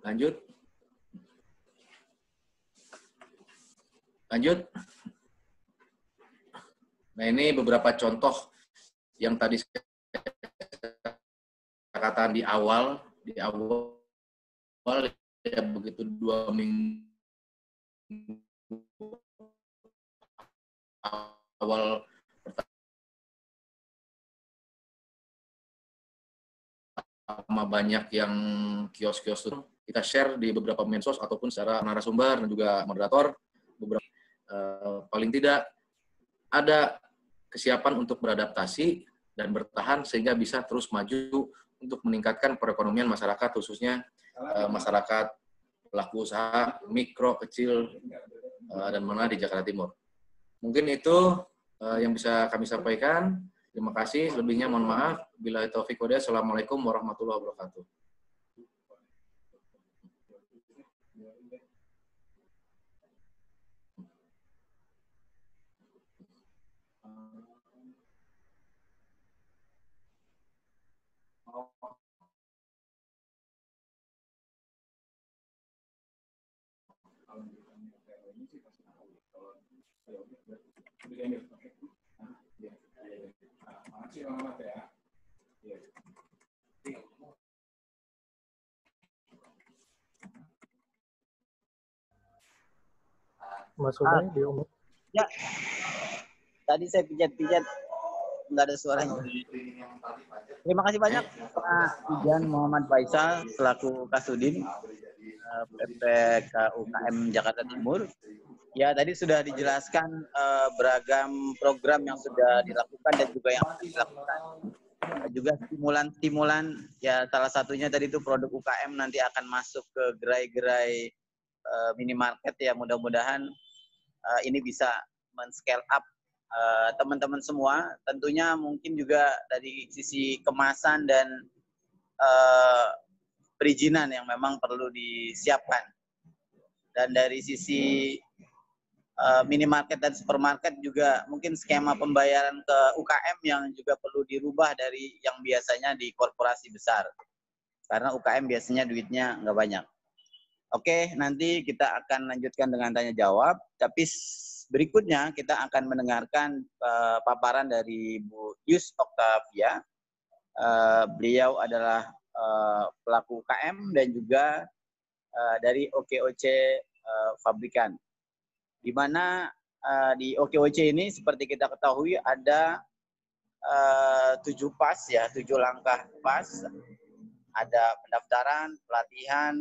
Lanjut. Nah, ini beberapa contoh yang tadi saya katakan di awal ya, begitu 2 minggu awal pertama banyak yang kios-kios itu kita share di beberapa medsos ataupun secara narasumber dan juga moderator, beberapa paling tidak ada kesiapan untuk beradaptasi dan bertahan sehingga bisa terus maju untuk meningkatkan perekonomian masyarakat, khususnya masyarakat pelaku usaha mikro, kecil, dan menengah di Jakarta Timur. Mungkin itu yang bisa kami sampaikan. Terima kasih. Lebihnya mohon maaf. Billahi taufiq wal hidayah. Assalamualaikum warahmatullahi wabarakatuh.
Mas Ubay di umum.
Ya, tadi saya pijat-pijat, nggak ada suaranya. Terima kasih banyak Pak Ijan Muhammad Faisal selaku Kasudin PPK UKM Jakarta Timur. Ya, tadi sudah dijelaskan beragam program yang sudah dilakukan dan juga yang akan dilakukan. Juga stimulan-stimulan, ya salah satunya tadi itu produk UKM nanti akan masuk ke gerai-gerai minimarket ya, mudah-mudahan ini bisa men-scale up teman-teman semua. Tentunya mungkin juga dari sisi kemasan dan perizinan yang memang perlu disiapkan. Dan dari sisi minimarket dan supermarket juga mungkin skema pembayaran ke UKM yang juga perlu dirubah dari yang biasanya di korporasi besar. Karena UKM biasanya duitnya nggak banyak. Oke, nanti kita akan lanjutkan dengan tanya jawab. Tapi berikutnya kita akan mendengarkan paparan dari Bu Yus Oktavia. Beliau adalah pelaku UKM dan juga dari OKOC Fabrikan. Di mana di OKOC ini seperti kita ketahui ada 7 pas ya, 7 langkah pas. Ada pendaftaran, pelatihan,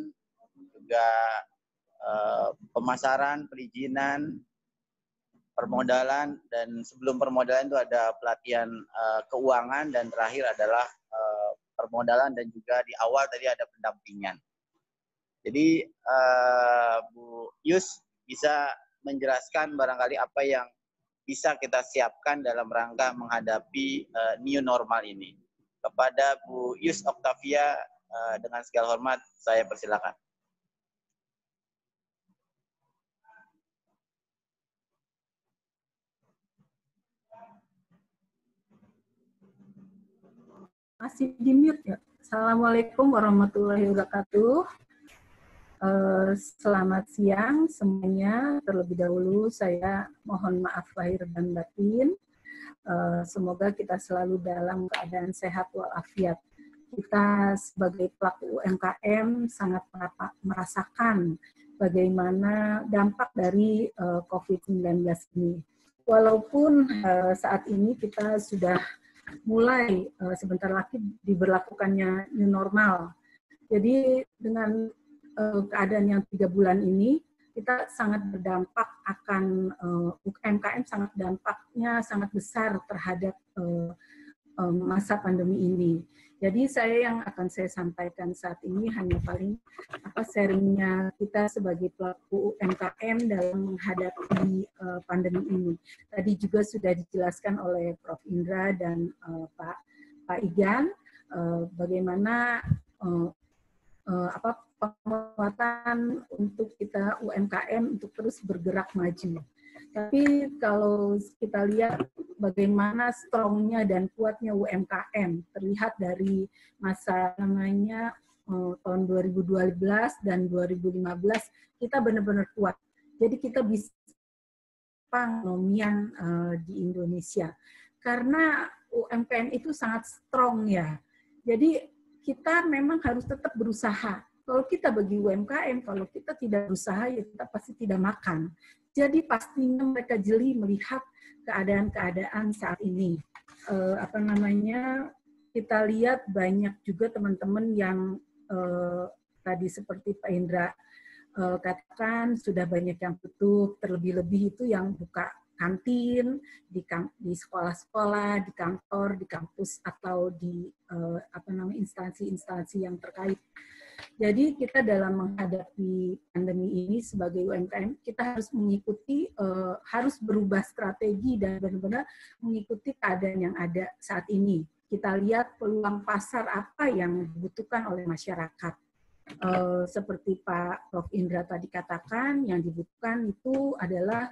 juga pemasaran, perizinan, permodalan, dan sebelum permodalan itu ada pelatihan keuangan, dan terakhir adalah permodalan, dan juga di awal tadi ada pendampingan. Jadi Bu Yus bisa menjelaskan barangkali apa yang bisa kita siapkan dalam rangka menghadapi new normal ini. Kepada Bu Yus Oktavia, dengan segala hormat saya persilakan.
Masih di mute ya. Assalamualaikum warahmatullahi wabarakatuh. Selamat siang semuanya. Terlebih dahulu saya mohon maaf lahir dan batin. Semoga kita selalu dalam keadaan sehat walafiat. Kita sebagai pelaku UMKM sangat merasakan bagaimana dampak dari COVID-19 ini. Walaupun saat ini kita sudah mulai sebentar lagi diberlakukannya new normal. Jadi dengan keadaan yang 3 bulan ini, kita sangat berdampak akan UMKM, sangat dampaknya sangat besar terhadap masa pandemi ini. Jadi yang akan saya sampaikan saat ini hanya paling sharingnya kita sebagai pelaku UMKM dalam menghadapi pandemi ini. Tadi juga sudah dijelaskan oleh Prof. Indra dan Pak Igan bagaimana penguatan untuk kita UMKM untuk terus bergerak maju. Tapi kalau kita lihat bagaimana strongnya dan kuatnya UMKM terlihat dari masa tahun 2012 dan 2015 kita benar-benar kuat. Jadi kita bisa pengekonomian di Indonesia karena UMKM itu sangat strong ya. Jadi kita memang harus tetap berusaha. Kalau kita bagi UMKM, kalau kita tidak berusaha ya kita pasti tidak makan. Jadi pastinya mereka jeli melihat keadaan-keadaan saat ini. Kita lihat banyak juga teman-teman yang tadi seperti Pak Indra katakan sudah banyak yang tutup, terlebih-lebih itu yang buka kantin di sekolah-sekolah, di kantor, di kampus atau di instansi-instansi yang terkait. Jadi kita dalam menghadapi pandemi ini sebagai UMKM, kita harus mengikuti, harus berubah strategi dan benar-benar mengikuti keadaan yang ada saat ini. Kita lihat peluang pasar apa yang dibutuhkan oleh masyarakat. Seperti Pak Prof. Indra tadi katakan, yang dibutuhkan itu adalah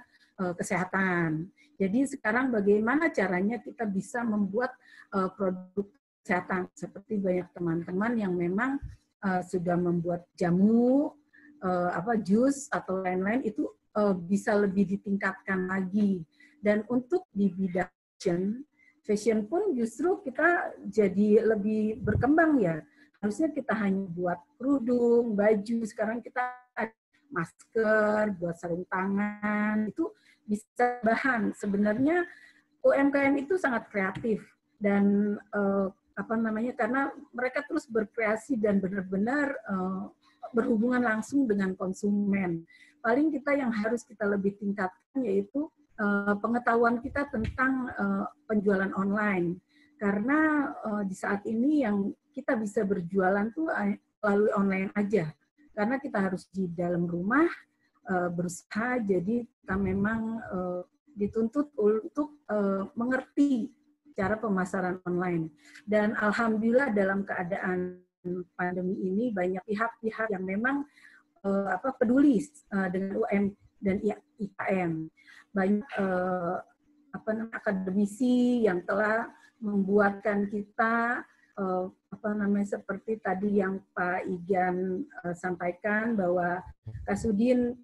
kesehatan. Jadi sekarang bagaimana caranya kita bisa membuat produk kesehatan, seperti banyak teman-teman yang memang sudah membuat jamu, jus atau lain-lain itu bisa lebih ditingkatkan lagi. Dan untuk di bidang fashion pun justru kita jadi lebih berkembang ya. Harusnya kita hanya buat kerudung, baju, sekarang kita ada masker, buat sarung tangan, itu bisa bahan. Sebenarnya UMKM itu sangat kreatif dan karena mereka terus berkreasi dan benar-benar berhubungan langsung dengan konsumen. Paling kita yang harus kita lebih tingkatkan yaitu pengetahuan kita tentang penjualan online. Karena di saat ini yang kita bisa berjualan tuh melalui online aja. Karena kita harus di dalam rumah berusaha, jadi kita memang dituntut untuk mengerti cara pemasaran online. Dan alhamdulillah dalam keadaan pandemi ini banyak pihak-pihak yang memang peduli dengan UM dan IKM. Banyak akademisi yang telah membuatkan kita seperti tadi yang Pak Igan sampaikan bahwa Kasudin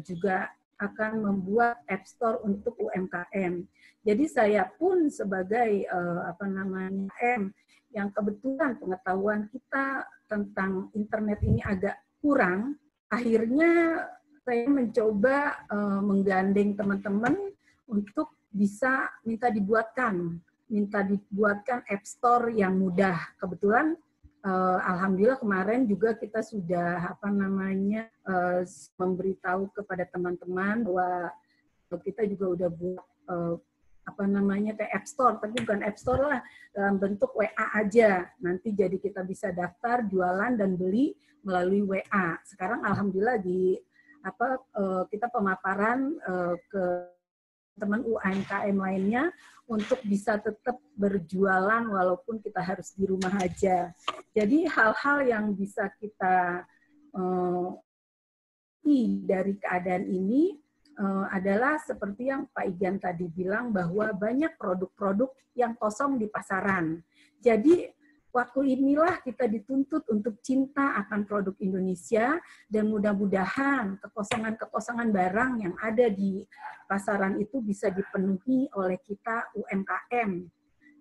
juga akan membuat App Store untuk UMKM. Jadi saya pun sebagai UMKM yang kebetulan pengetahuan kita tentang internet ini agak kurang, akhirnya saya mencoba menggandeng teman-teman untuk bisa minta dibuatkan App Store yang mudah. Kebetulan alhamdulillah kemarin juga kita sudah memberitahu kepada teman-teman bahwa kita juga udah buat kayak App Store, tapi bukan App Store lah, dalam bentuk WA aja. Nanti jadi kita bisa daftar, jualan dan beli melalui WA. Sekarang alhamdulillah kita pemaparan ke teman UMKM lainnya untuk bisa tetap berjualan walaupun kita harus di rumah aja. Jadi hal-hal yang bisa kita dari keadaan ini adalah seperti yang Pak Igan tadi bilang bahwa banyak produk-produk yang kosong di pasaran. Jadi waktu inilah kita dituntut untuk cinta akan produk Indonesia dan mudah-mudahan kekosongan-kekosongan barang yang ada di pasaran itu bisa dipenuhi oleh kita UMKM.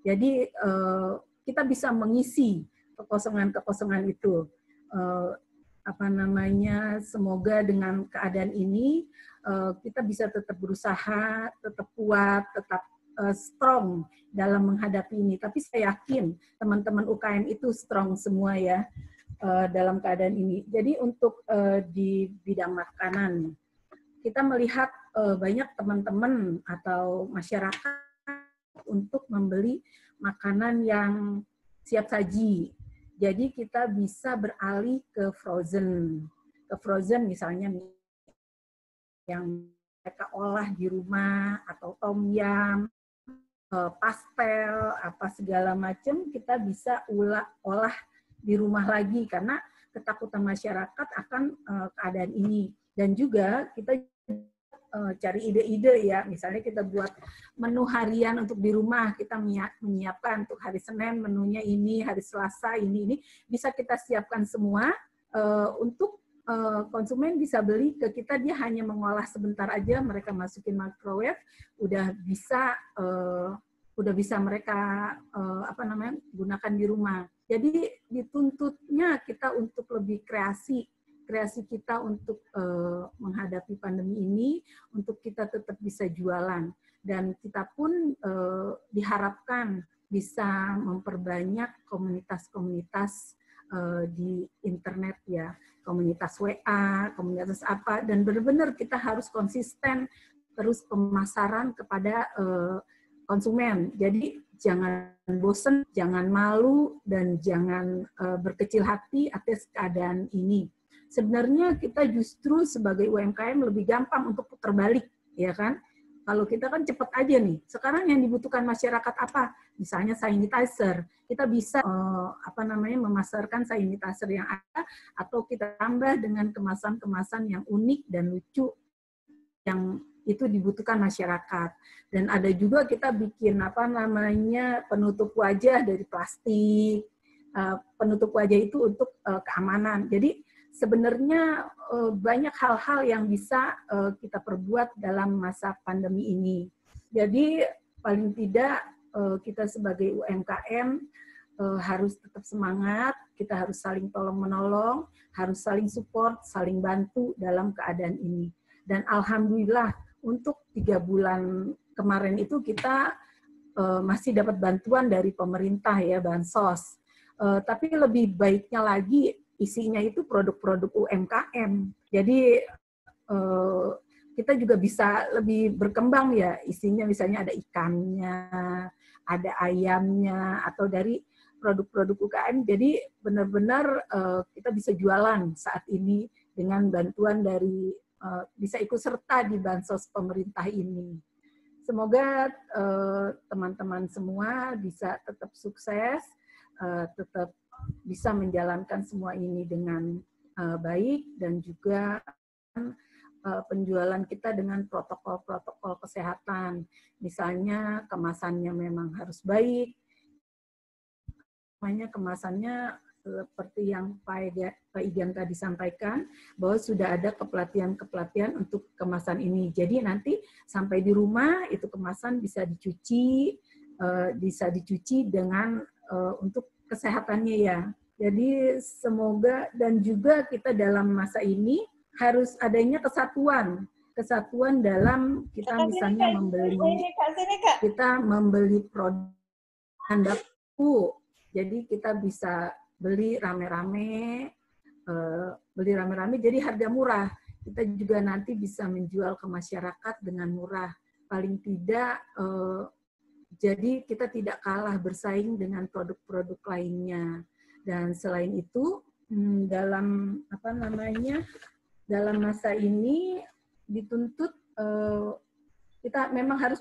Jadi kita bisa mengisi kekosongan-kekosongan itu. Semoga dengan keadaan ini kita bisa tetap berusaha, tetap kuat, tetap strong dalam menghadapi ini. Tapi saya yakin teman-teman UKM itu strong semua ya dalam keadaan ini. Jadi untuk di bidang makanan, kita melihat banyak teman-teman atau masyarakat untuk membeli makanan yang siap saji. Jadi kita bisa beralih ke frozen. Ke frozen misalnya yang mereka olah di rumah, atau tom yum, pastel, apa segala macam kita bisa olah di rumah lagi karena ketakutan masyarakat akan keadaan ini. Dan juga kita cari ide-ide ya, misalnya kita buat menu harian untuk di rumah, kita menyiapkan untuk hari Senin menunya ini, hari Selasa ini bisa kita siapkan semua untuk konsumen bisa beli ke kita, dia hanya mengolah sebentar aja, mereka masukin microwave, udah bisa mereka gunakan di rumah. Jadi dituntutnya kita untuk lebih kreasi kita untuk menghadapi pandemi ini, untuk kita tetap bisa jualan. Dan kita pun diharapkan bisa memperbanyak komunitas-komunitas di internet ya, komunitas WA, komunitas apa, dan benar-benar kita harus konsisten terus pemasaran kepada konsumen. Jadi jangan bosen, jangan malu, dan jangan berkecil hati atas keadaan ini. Sebenarnya kita justru sebagai UMKM lebih gampang untuk putar balik, ya kan? Kalau kita kan cepat aja nih. Sekarang yang dibutuhkan masyarakat apa? Misalnya sanitizer. Kita bisa memasarkan sanitizer yang ada, atau kita tambah dengan kemasan-kemasan yang unik dan lucu yang itu dibutuhkan masyarakat. Dan ada juga kita bikin penutup wajah dari plastik. Penutup wajah itu untuk keamanan. Jadi sebenarnya banyak hal-hal yang bisa kita perbuat dalam masa pandemi ini. Jadi paling tidak kita sebagai UMKM harus tetap semangat, kita harus saling tolong-menolong, harus saling support, saling bantu dalam keadaan ini. Dan alhamdulillah untuk 3 bulan kemarin itu kita masih dapat bantuan dari pemerintah ya, bansos. Tapi lebih baiknya lagi isinya itu produk-produk UMKM. Jadi kita juga bisa lebih berkembang ya, isinya misalnya ada ikannya, ada ayamnya, atau dari produk-produk UMKM. Jadi benar-benar kita bisa jualan saat ini dengan bantuan dari bisa ikut serta di bansos pemerintah ini. Semoga teman-teman semua bisa tetap sukses, tetap bisa menjalankan semua ini dengan baik, dan juga penjualan kita dengan protokol-protokol kesehatan. Misalnya kemasannya memang harus baik, kemasannya seperti yang Pak Igan tadi sampaikan, bahwa sudah ada kepelatihan untuk kemasan ini. Jadi nanti sampai di rumah itu kemasan bisa dicuci dengan untuk kesehatannya ya. Jadi semoga, dan juga kita dalam masa ini harus adanya kesatuan dalam kita misalnya membeli produk handapku. Jadi kita bisa beli rame-rame, jadi harga murah. Kita juga nanti bisa menjual ke masyarakat dengan murah. Paling tidak jadi kita tidak kalah bersaing dengan produk-produk lainnya. Dan selain itu dalam dalam masa ini dituntut kita memang harus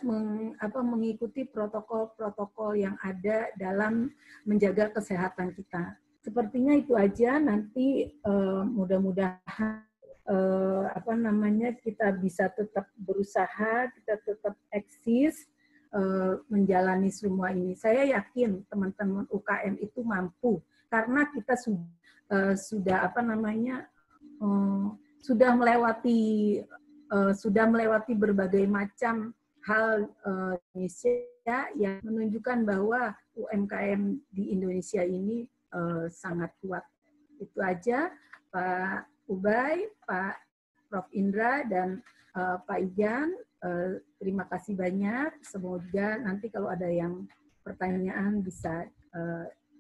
mengikuti protokol-protokol yang ada dalam menjaga kesehatan kita. Sepertinya itu aja. Nanti mudah-mudahan kita bisa tetap berusaha, kita tetap eksis menjalani semua ini. Saya yakin teman-teman UKM itu mampu, karena kita sudah melewati berbagai macam hal Indonesia yang menunjukkan bahwa UMKM di Indonesia ini sangat kuat. Itu aja, Pak Ubay, Pak Prof. Indra, dan Pak Igan. Terima kasih banyak. Semoga nanti kalau ada yang pertanyaan bisa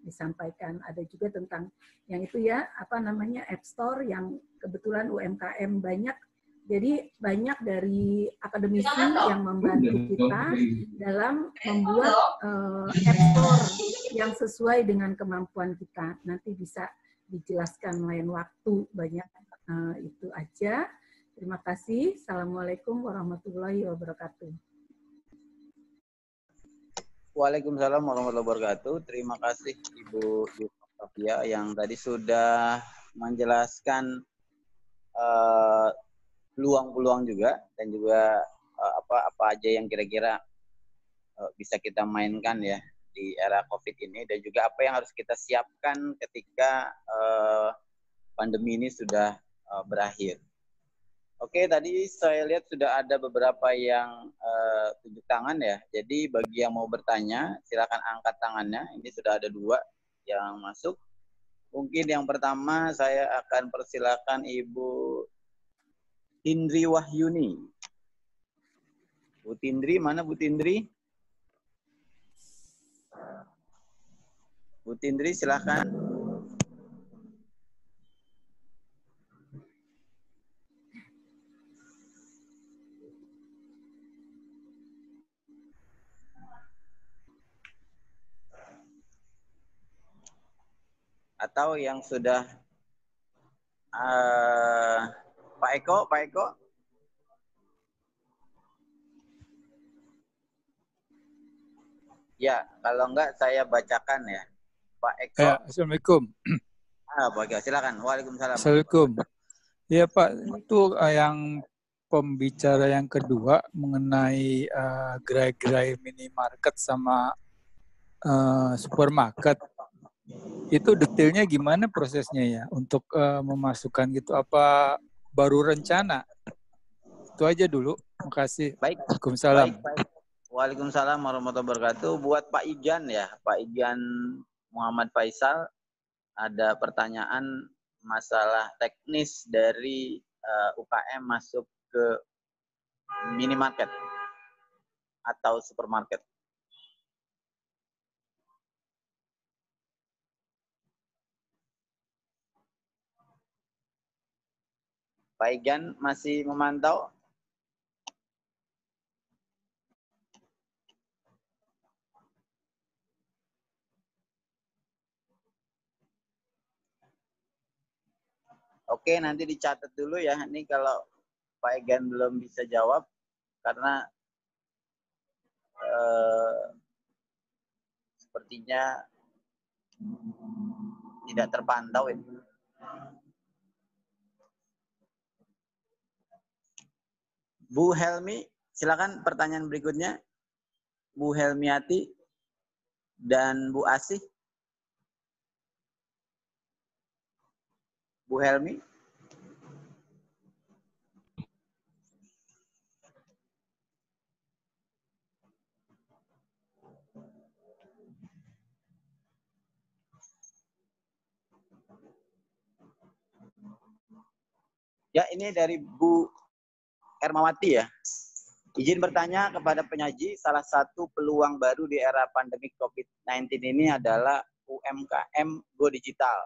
disampaikan. Ada juga tentang yang itu ya, App Store yang kebetulan UMKM banyak Jadi banyak dari akademisi yang membantu kita dalam membuat ekspor yang sesuai dengan kemampuan kita. Nanti bisa dijelaskan lain waktu. Banyak itu aja. Terima kasih. Assalamualaikum warahmatullahi wabarakatuh.
Waalaikumsalam warahmatullahi wabarakatuh. Terima kasih Ibu Sofia yang tadi sudah menjelaskan peluang-peluang juga dan juga apa aja yang kira-kira bisa kita mainkan ya di era COVID ini dan juga apa yang harus kita siapkan ketika pandemi ini sudah berakhir. Oke, tadi saya lihat sudah ada beberapa yang tunjuk tangan ya. Jadi bagi yang mau bertanya, silakan angkat tangannya. Ini sudah ada 2 yang masuk. Mungkin yang pertama saya akan persilakan Ibu Tindri Wahyuni. Bu Tindri, mana Bu Tindri? Bu Tindri, silakan. Atau yang sudah Pak Eko. Ya, kalau enggak saya bacakan ya. Pak Eko.
Ya, Assalamualaikum.
Pak Eko, silakan. Waalaikumsalam.
Assalamualaikum. Ya Pak, itu yang pembicara yang kedua mengenai gerai-gerai minimarket sama supermarket. Itu detailnya gimana prosesnya ya untuk memasukkan gitu? Apa baru rencana? Itu aja dulu. Makasih.
Baik.
Waalaikumsalam.
Baik. Waalaikumsalam warahmatullahi wabarakatuh. Buat Pak Ijan ya, Pak Ijan Muhammad Faisal, ada pertanyaan masalah teknis dari UKM masuk ke minimarket atau supermarket. Pak Ijan masih memantau? Oke, nanti dicatat dulu ya. Ini kalau Pak Egan belum bisa jawab karena sepertinya tidak terpantau ini. Bu Helmi, silakan pertanyaan berikutnya. Bu Helmiati dan Bu Asih. Bu Helmi. Ya, ini dari Bu Ermawati ya. Izin bertanya kepada penyaji, salah satu peluang baru di era pandemi COVID-19 ini adalah UMKM Go Digital.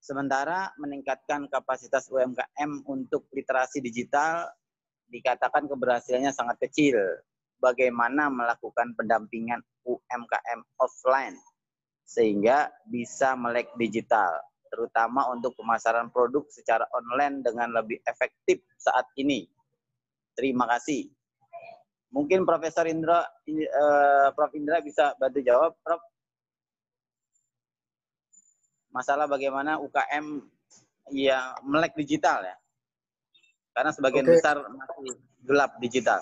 Sementara meningkatkan kapasitas UMKM untuk literasi digital dikatakan keberhasilannya sangat kecil. Bagaimana melakukan pendampingan UMKM offline sehingga bisa melek digital, terutama untuk pemasaran produk secara online dengan lebih efektif saat ini. Terima kasih. Mungkin Profesor Indra, Prof. Indra bisa bantu jawab, Prof. Masalah bagaimana UKM yang melek digital ya. Karena sebagian besar masih gelap digital.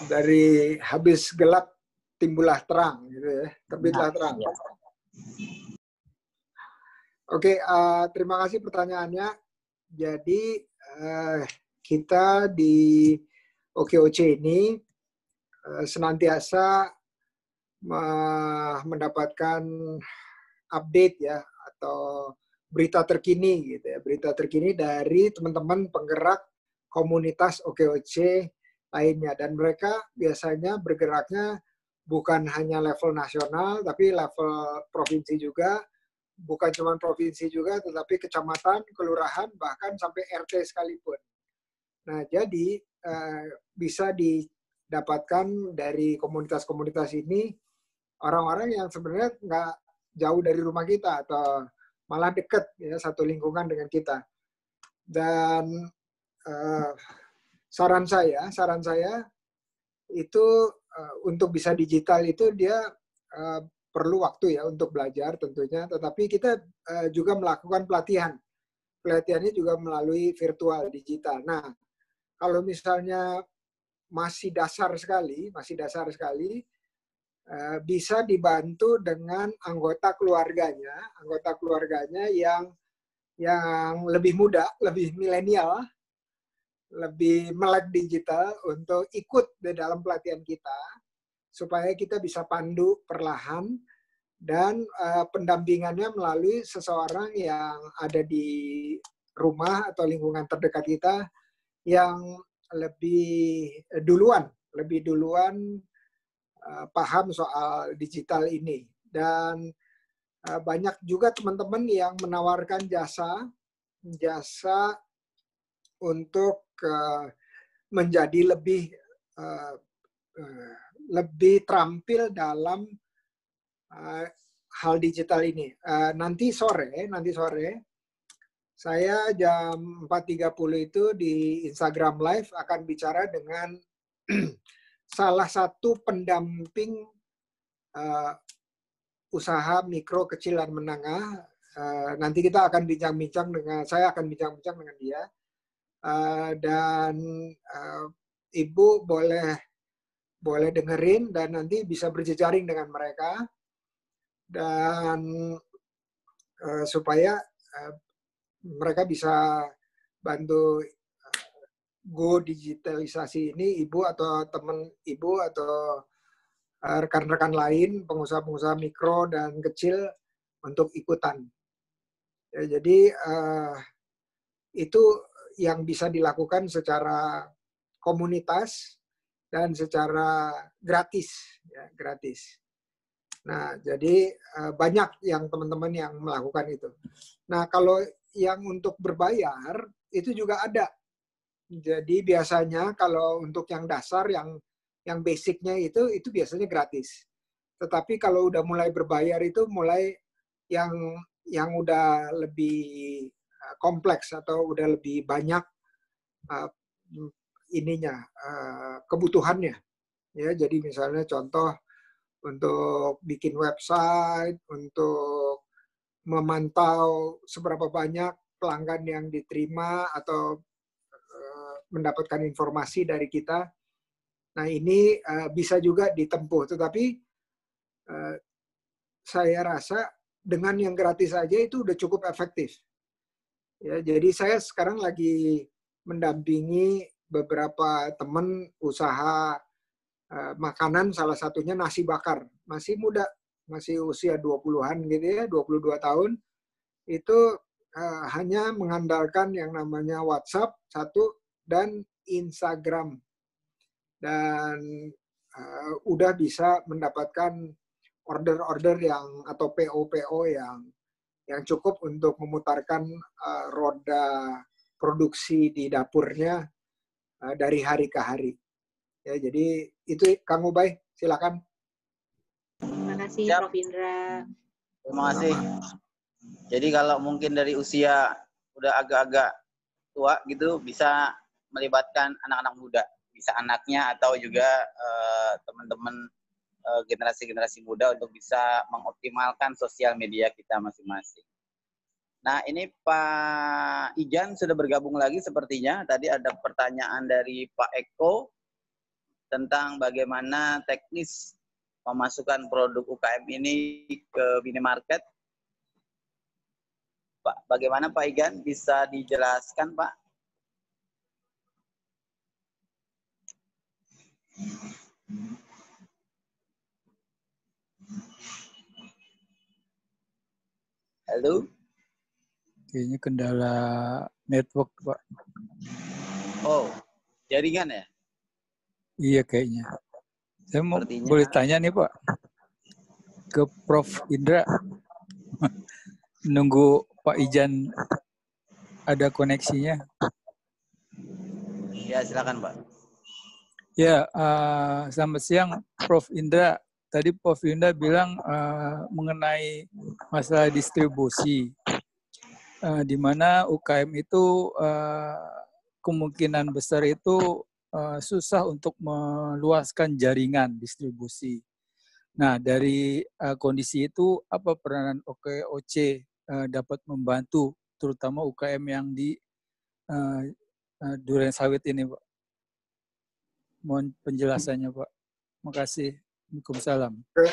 Dari habis gelap timbullah terang gitu ya. Terbitlah terang.
Ya.
Oke, terima kasih pertanyaannya. Jadi kita di OKOC ini senantiasa mendapatkan update ya atau berita terkini gitu ya, berita terkini dari teman-teman penggerak komunitas OKOC lainnya, dan mereka biasanya bergeraknya bukan hanya level nasional tapi level provinsi juga, bukan cuma provinsi juga, tetapi kecamatan, kelurahan, bahkan sampai RT sekalipun. Nah, jadi bisa didapatkan dari komunitas-komunitas ini orang-orang yang sebenarnya nggak jauh dari rumah kita atau malah dekat ya satu lingkungan dengan kita. Dan saran saya itu untuk bisa digital itu dia perlu waktu ya untuk belajar tentunya, tetapi kita juga melakukan pelatihan. Pelatihannya juga melalui virtual digital. Nah, kalau misalnya masih dasar sekali, bisa dibantu dengan anggota keluarganya yang lebih muda, lebih milenial, lebih melek digital untuk ikut di dalam pelatihan kita, supaya kita bisa pandu perlahan dan pendampingannya melalui seseorang yang ada di rumah atau lingkungan terdekat kita yang lebih duluan paham soal digital ini. Dan banyak juga teman-teman yang menawarkan jasa untuk menjadi lebih terampil dalam hal digital ini. Nanti sore saya jam 4.30 itu di Instagram Live akan bicara dengan salah satu pendamping usaha mikro, kecil, dan menengah. Nanti kita akan saya akan bincang-bincang dengan dia. Dan Ibu boleh dengerin dan nanti bisa berjejaring dengan mereka. Dan supaya mereka bisa bantu go digitalisasi ini, Ibu atau teman Ibu atau rekan-rekan lain, pengusaha-pengusaha mikro dan kecil untuk ikutan. Ya, jadi itu yang bisa dilakukan secara komunitas dan secara gratis, ya, gratis. Nah, jadi banyak yang teman-teman yang melakukan itu. Nah, kalau yang untuk berbayar itu juga ada. Jadi biasanya kalau untuk yang dasar, yang basicnya itu biasanya gratis. Tetapi kalau udah mulai berbayar itu mulai yang udah lebih kompleks atau udah lebih banyak kebutuhannya. Ya, jadi misalnya contoh untuk bikin website, untuk memantau seberapa banyak pelanggan yang diterima atau mendapatkan informasi dari kita. Nah, ini bisa juga ditempuh, tetapi saya rasa dengan yang gratis aja itu udah cukup efektif. Ya, jadi saya sekarang lagi mendampingi beberapa teman usaha makanan, salah satunya nasi bakar. Masih muda, masih usia 20-an gitu ya, 22 tahun. Itu hanya mengandalkan yang namanya WhatsApp satu dan Instagram. Dan udah bisa mendapatkan order-order atau PO-PO yang cukup untuk memutarkan roda produksi di dapurnya dari hari ke hari. Ya, jadi itu Kang Ubay, silakan.
Terima kasih Prof. Indra.
Terima kasih. Jadi kalau mungkin dari usia udah agak-agak tua gitu bisa melibatkan anak-anak muda, bisa anaknya atau juga teman-teman generasi-generasi muda untuk bisa mengoptimalkan sosial media kita masing-masing. Nah, ini Pak Ijan sudah bergabung lagi sepertinya. Tadi ada pertanyaan dari Pak Eko tentang bagaimana teknis memasukkan produk UKM ini ke minimarket. Pak, bagaimana Pak Igan? Bisa dijelaskan, Pak? Halo?
Kayaknya kendala network, Pak.
Oh, jaringan ya?
Iya kayaknya. Saya boleh tanya nih Pak ke Prof. Indra. Nunggu Pak Ijan ada koneksinya.
Ya, silakan Pak.
Ya, selamat siang Prof. Indra. Tadi Prof. Indra bilang mengenai masalah distribusi, di mana UKM itu kemungkinan besar itu susah untuk meluaskan jaringan distribusi. Nah, dari kondisi itu, apa peranan OKOC dapat membantu, terutama UKM yang di Duren Sawit ini, Pak? Mohon penjelasannya, Pak. Makasih. Waalaikumsalam.
Oke.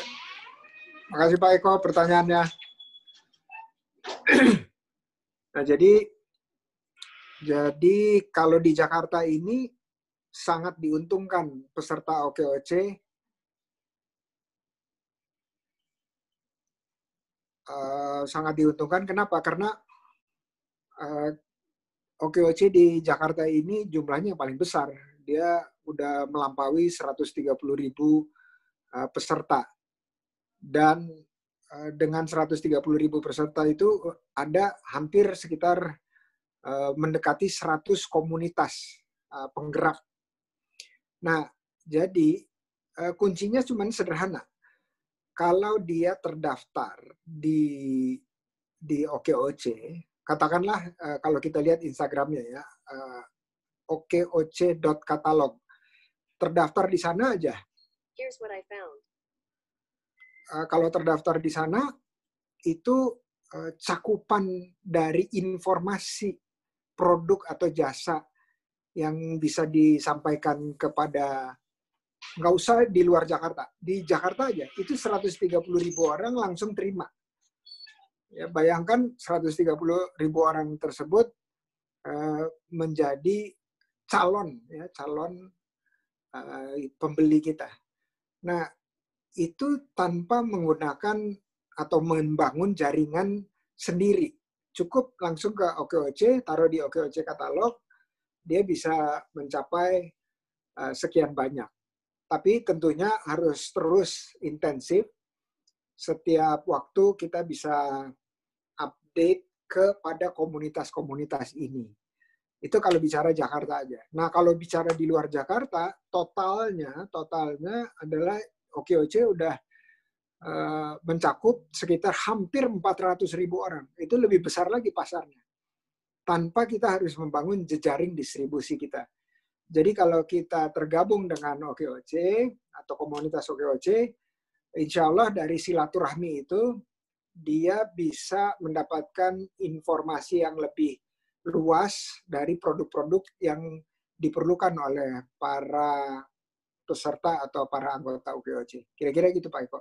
Makasih Pak Eko pertanyaannya. Nah, jadi kalau di Jakarta ini sangat diuntungkan peserta OKOC sangat diuntungkan. Kenapa? Karena OKOC di Jakarta ini jumlahnya yang paling besar. Dia udah melampaui 130.000 peserta. Dan dengan 130.000 peserta itu ada hampir sekitar mendekati 100 komunitas penggerak. Nah, jadi kuncinya cuma sederhana. Kalau dia terdaftar di OKOC, katakanlah kalau kita lihat Instagramnya ya, okoc.catalog, terdaftar di sana aja.
Here's what I found.
Kalau terdaftar di sana, itu cakupan dari informasi produk atau jasa yang bisa disampaikan kepada, nggak usah di luar Jakarta, di Jakarta aja, itu 130.000 orang langsung terima. Ya, bayangkan 130.000 orang tersebut menjadi calon pembeli kita. Nah, itu tanpa menggunakan atau membangun jaringan sendiri. Cukup langsung ke OKOC, taruh di OKOC katalog, dia bisa mencapai sekian banyak. Tapi tentunya harus terus intensif. Setiap waktu kita bisa update kepada komunitas-komunitas ini. Itu kalau bicara Jakarta aja. Nah, kalau bicara di luar Jakarta, totalnya adalah OKOC udah mencakup sekitar hampir 400.000 orang. Itu lebih besar lagi pasarnya. Tanpa kita harus membangun jejaring distribusi kita. Jadi kalau kita tergabung dengan OKOC atau komunitas OKOC, insya Allah dari silaturahmi itu, dia bisa mendapatkan informasi yang lebih luas dari produk-produk yang diperlukan oleh para peserta atau para anggota OKOC. Kira-kira gitu Pak Eko.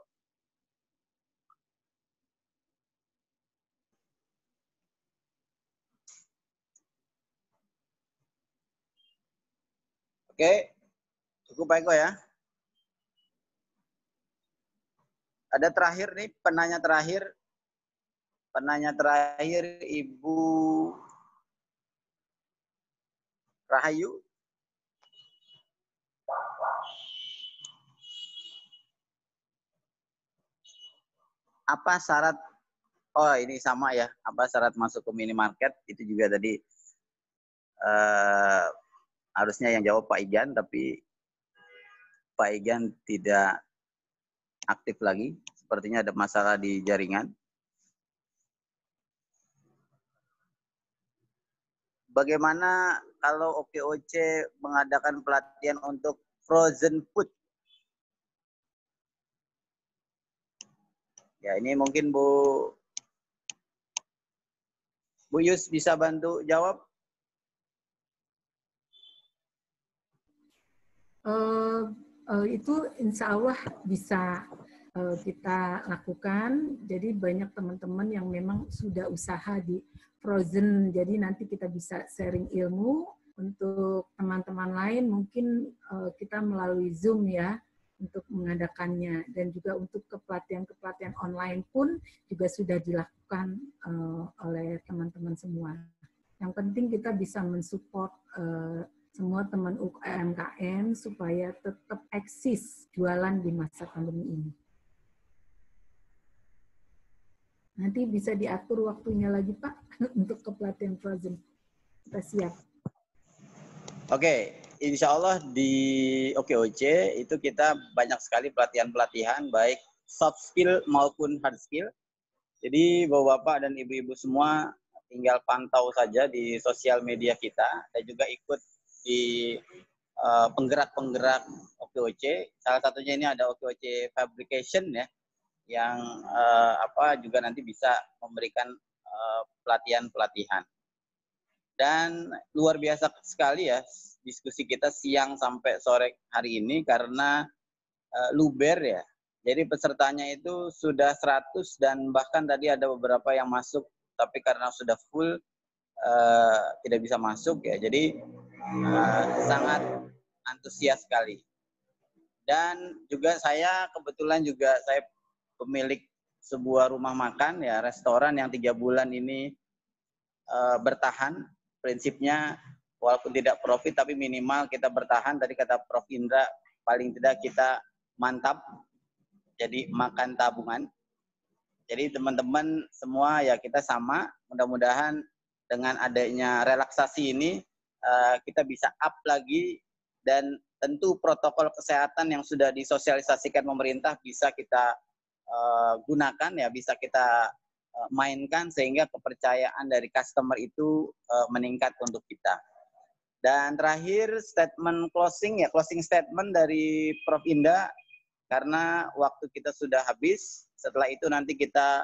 Oke, cukup Pak Eko ya. Ada terakhir nih, penanya terakhir Ibu Rahayu. Apa syarat, oh ini sama ya, apa syarat masuk ke minimarket, itu juga tadi harusnya yang jawab Pak Ijan, tapi Pak Ijan tidak aktif lagi, sepertinya ada masalah di jaringan. Bagaimana kalau OKOC mengadakan pelatihan untuk frozen food? Ya, ini mungkin Bu Yus bisa bantu jawab.
Itu insya Allah bisa kita lakukan. Jadi banyak teman-teman yang memang sudah usaha di frozen. Jadi nanti kita bisa sharing ilmu. Untuk teman-teman lain mungkin kita melalui Zoom ya untuk mengadakannya. Dan juga untuk pelatihan-pelatihan online pun juga sudah dilakukan oleh teman-teman semua. Yang penting kita bisa mensupport semua teman UMKM supaya tetap eksis jualan di masa pandemi ini. Nanti bisa diatur waktunya lagi Pak untuk ke pelatihan Frozen. Kita siap.
Oke, insya Allah di OKOC itu kita banyak sekali pelatihan-pelatihan baik soft skill maupun hard skill. Jadi Bapak-bapak dan Ibu-ibu semua tinggal pantau saja di sosial media kita dan juga ikut di penggerak-penggerak OKOC. Salah satunya ini ada OKOC Fabrication ya, yang juga nanti bisa memberikan pelatihan-pelatihan. Dan luar biasa sekali ya diskusi kita siang sampai sore hari ini karena luber ya. Jadi pesertanya itu sudah 100 dan bahkan tadi ada beberapa yang masuk tapi karena sudah full tidak bisa masuk ya. Jadi sangat antusias sekali. Dan juga saya kebetulan juga saya pemilik sebuah rumah makan ya, restoran yang 3 bulan ini bertahan. Prinsipnya walaupun tidak profit tapi minimal kita bertahan. Tadi kata Prof. Indra, paling tidak kita mantap. Jadi makan tabungan. Jadi teman-teman semua ya kita sama. Mudah-mudahan dengan adanya relaksasi ini kita bisa up lagi dan tentu protokol kesehatan yang sudah disosialisasikan pemerintah bisa kita gunakan ya, bisa kita mainkan sehingga kepercayaan dari customer itu meningkat untuk kita. Dan terakhir statement closing ya, closing statement dari Prof. Indah karena waktu kita sudah habis. Setelah itu nanti kita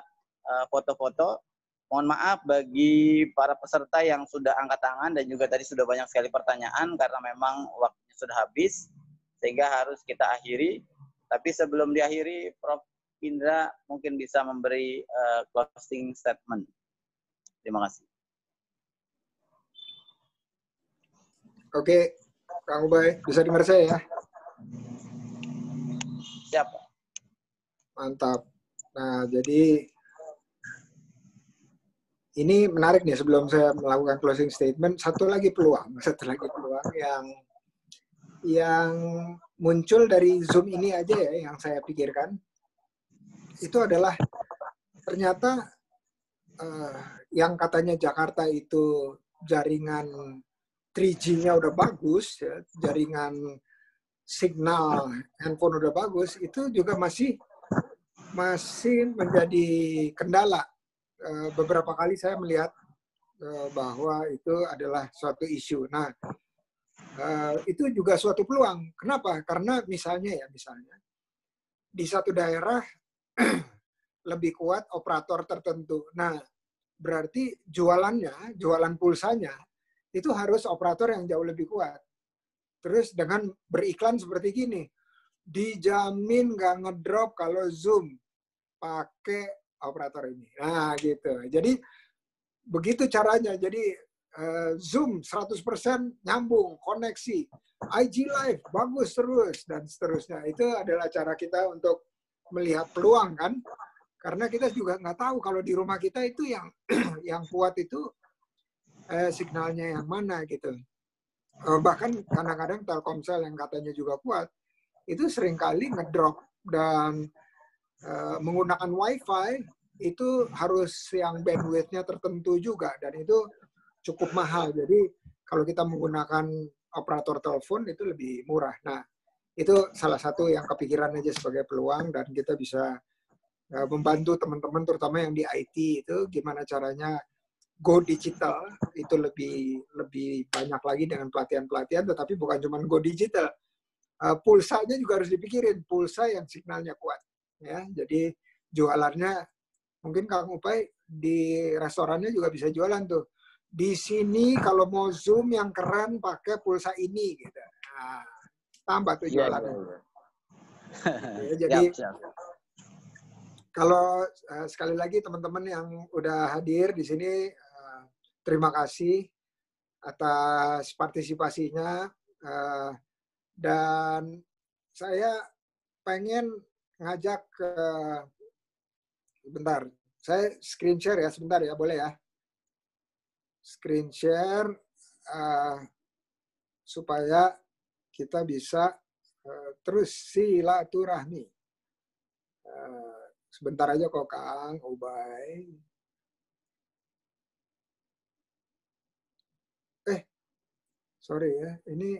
foto-foto. Mohon maaf bagi para peserta yang sudah angkat tangan dan juga tadi sudah banyak sekali pertanyaan karena memang waktunya sudah habis sehingga harus kita akhiri. Tapi sebelum diakhiri, Prof. Indra mungkin bisa memberi closing statement. Terima kasih.
Oke, Kang Ubay, bisa dengar saya ya?
Siap.
Mantap. Nah, jadi ini menarik nih sebelum saya melakukan closing statement, satu lagi peluang yang muncul dari Zoom ini aja ya yang saya pikirkan. Itu adalah ternyata yang katanya Jakarta itu jaringan 3G-nya udah bagus, ya, jaringan signal handphone udah bagus, itu juga masih menjadi kendala. Beberapa kali saya melihat bahwa itu adalah suatu isu. Nah, itu juga suatu peluang. Kenapa? Karena misalnya di satu daerah lebih kuat operator tertentu. Nah, berarti jualan pulsanya itu harus operator yang jauh lebih kuat. Terus dengan beriklan seperti gini, dijamin nggak ngedrop kalau Zoom pakai operator ini. Nah, gitu. Jadi begitu caranya. Jadi Zoom 100% nyambung, koneksi. IG Live bagus terus dan seterusnya. Itu adalah cara kita untuk melihat peluang kan. Karena kita juga nggak tahu kalau di rumah kita itu yang kuat itu signalnya yang mana gitu. Bahkan kadang-kadang Telkomsel yang katanya juga kuat, itu seringkali ngedrop dan menggunakan WiFi itu harus yang bandwidth-nya tertentu juga dan itu cukup mahal. Jadi kalau kita menggunakan operator telepon itu lebih murah. Nah, itu salah satu yang kepikiran aja sebagai peluang dan kita bisa membantu teman-teman terutama yang di IT itu gimana caranya go digital itu lebih banyak lagi dengan pelatihan-pelatihan, tetapi bukan cuma go digital, pulsanya juga harus dipikirin, pulsa yang signalnya kuat ya. Jadi jualannya mungkin Kang Upay di restorannya juga bisa jualan tuh. Di sini kalau mau Zoom yang keren pakai pulsa ini gitu. Nah, tambah tuh jualannya. Ya, jadi siap. Kalau sekali lagi teman-teman yang udah hadir di sini, terima kasih atas partisipasinya. Dan saya pengen ngajak ke, bentar, saya screen share ya, sebentar ya, boleh ya? Screen share supaya kita bisa terus silaturahmi. Sebentar aja kok Kang Ubay. Sorry ya, ini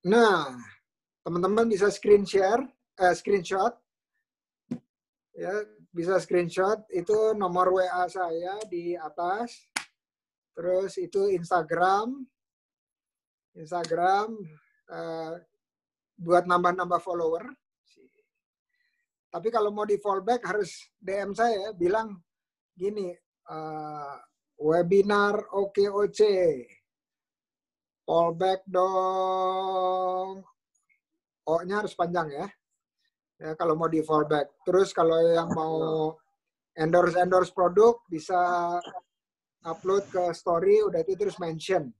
nah, teman-teman bisa screenshot ya, bisa screenshot itu nomor WA saya di atas. Terus itu Instagram buat nambah-nambah follower. Tapi kalau mau di fallback harus DM saya, bilang gini, webinar OKOC, fallback dong. O-nya harus panjang ya. Ya kalau mau di fallback. Terus kalau yang mau endorse produk bisa upload ke story, udah itu terus mention.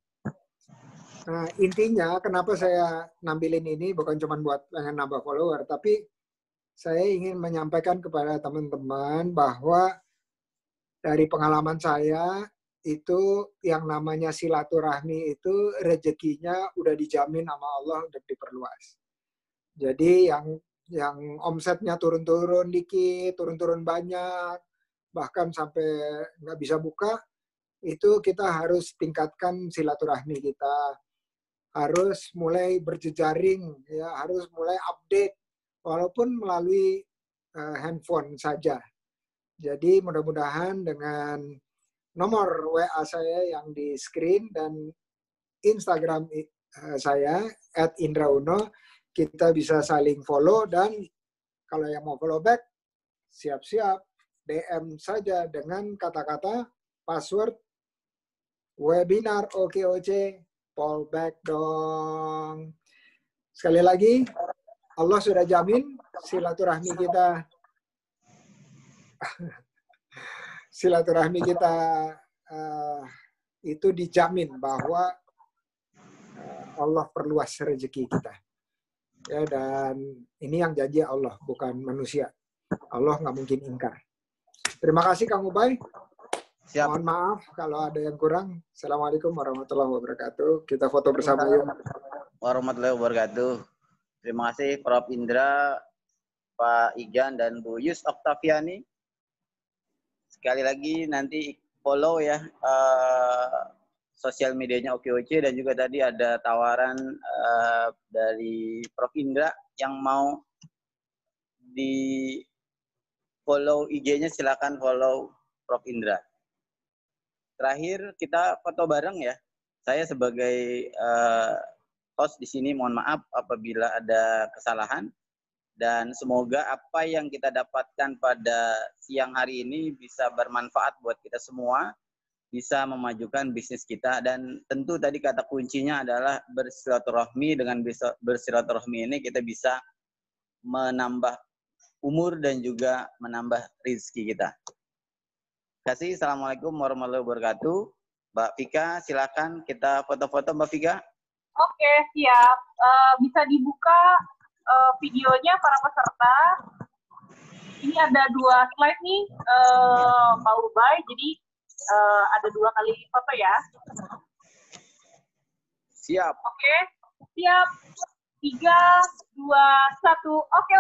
Nah, intinya kenapa saya nampilin ini bukan cuma buat pengen nambah follower, tapi saya ingin menyampaikan kepada teman-teman bahwa dari pengalaman saya itu yang namanya silaturahmi itu rezekinya udah dijamin sama Allah untuk diperluas. Jadi yang omsetnya turun-turun dikit, turun-turun banyak, bahkan sampai nggak bisa buka, itu kita harus tingkatkan silaturahmi kita. Harus mulai berjejaring, ya, harus mulai update, walaupun melalui handphone saja. Jadi mudah-mudahan dengan nomor WA saya yang di screen dan Instagram saya @indrauno, kita bisa saling follow, dan kalau yang mau follow back, siap-siap DM saja dengan kata-kata password webinar OKOC, fallback dong. Sekali lagi, Allah sudah jamin silaturahmi kita itu dijamin bahwa Allah perluas rezeki kita. Ya, dan ini yang janji Allah, bukan manusia. Allah nggak mungkin ingkar. Terima kasih Kang Ubay.
Siap.
Mohon maaf kalau ada yang kurang. Assalamualaikum warahmatullahi wabarakatuh. Kita foto bersama yuk.
Warahmatullahi wabarakatuh. Terima kasih Prof. Indra, Pak Igan, dan Bu Yus Oktaviani. Sekali lagi nanti follow ya sosial medianya OKOC, dan juga tadi ada tawaran dari Prof. Indra yang mau di follow IG-nya, silakan follow Prof. Indra. Terakhir kita foto bareng ya. Saya sebagai host di sini mohon maaf apabila ada kesalahan, dan semoga apa yang kita dapatkan pada siang hari ini bisa bermanfaat buat kita semua, bisa memajukan bisnis kita, dan tentu tadi kata kuncinya adalah bersilaturahmi. Dengan bersilaturahmi ini kita bisa menambah umur dan juga menambah rezeki kita. Terima kasih. Assalamualaikum warahmatullahi wabarakatuh. Mbak Vika, silakan kita foto-foto Mbak Vika.
Oke, siap. Bisa dibuka videonya para peserta. Ini ada 2 slide nih, Pak Ubay. Jadi ada 2 kali foto ya.
Siap.
Oke, siap. 3, 2, 1. Oke.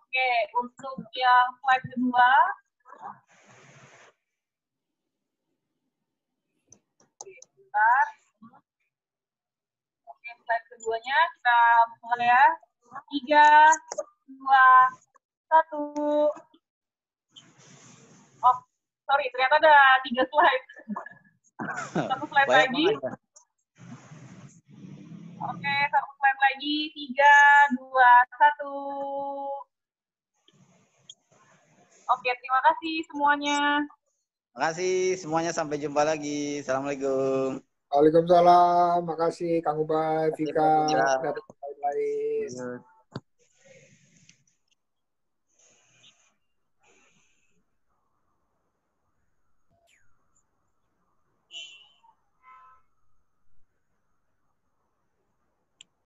Oke, untuk yang slide kedua. Oke, bentar. Oke, slide keduanya kita mulai ya. 3, 2, 1. Oh, sorry, ternyata ada 3 slide. 1 slide lagi. Oke, 1 slide lagi. 3, 2, 1. Oke, terima kasih semuanya.
Terima kasih semuanya, sampai jumpa lagi. Assalamualaikum.
Waalaikumsalam. Makasih Kang Ubay, Vika, dan lain-lain.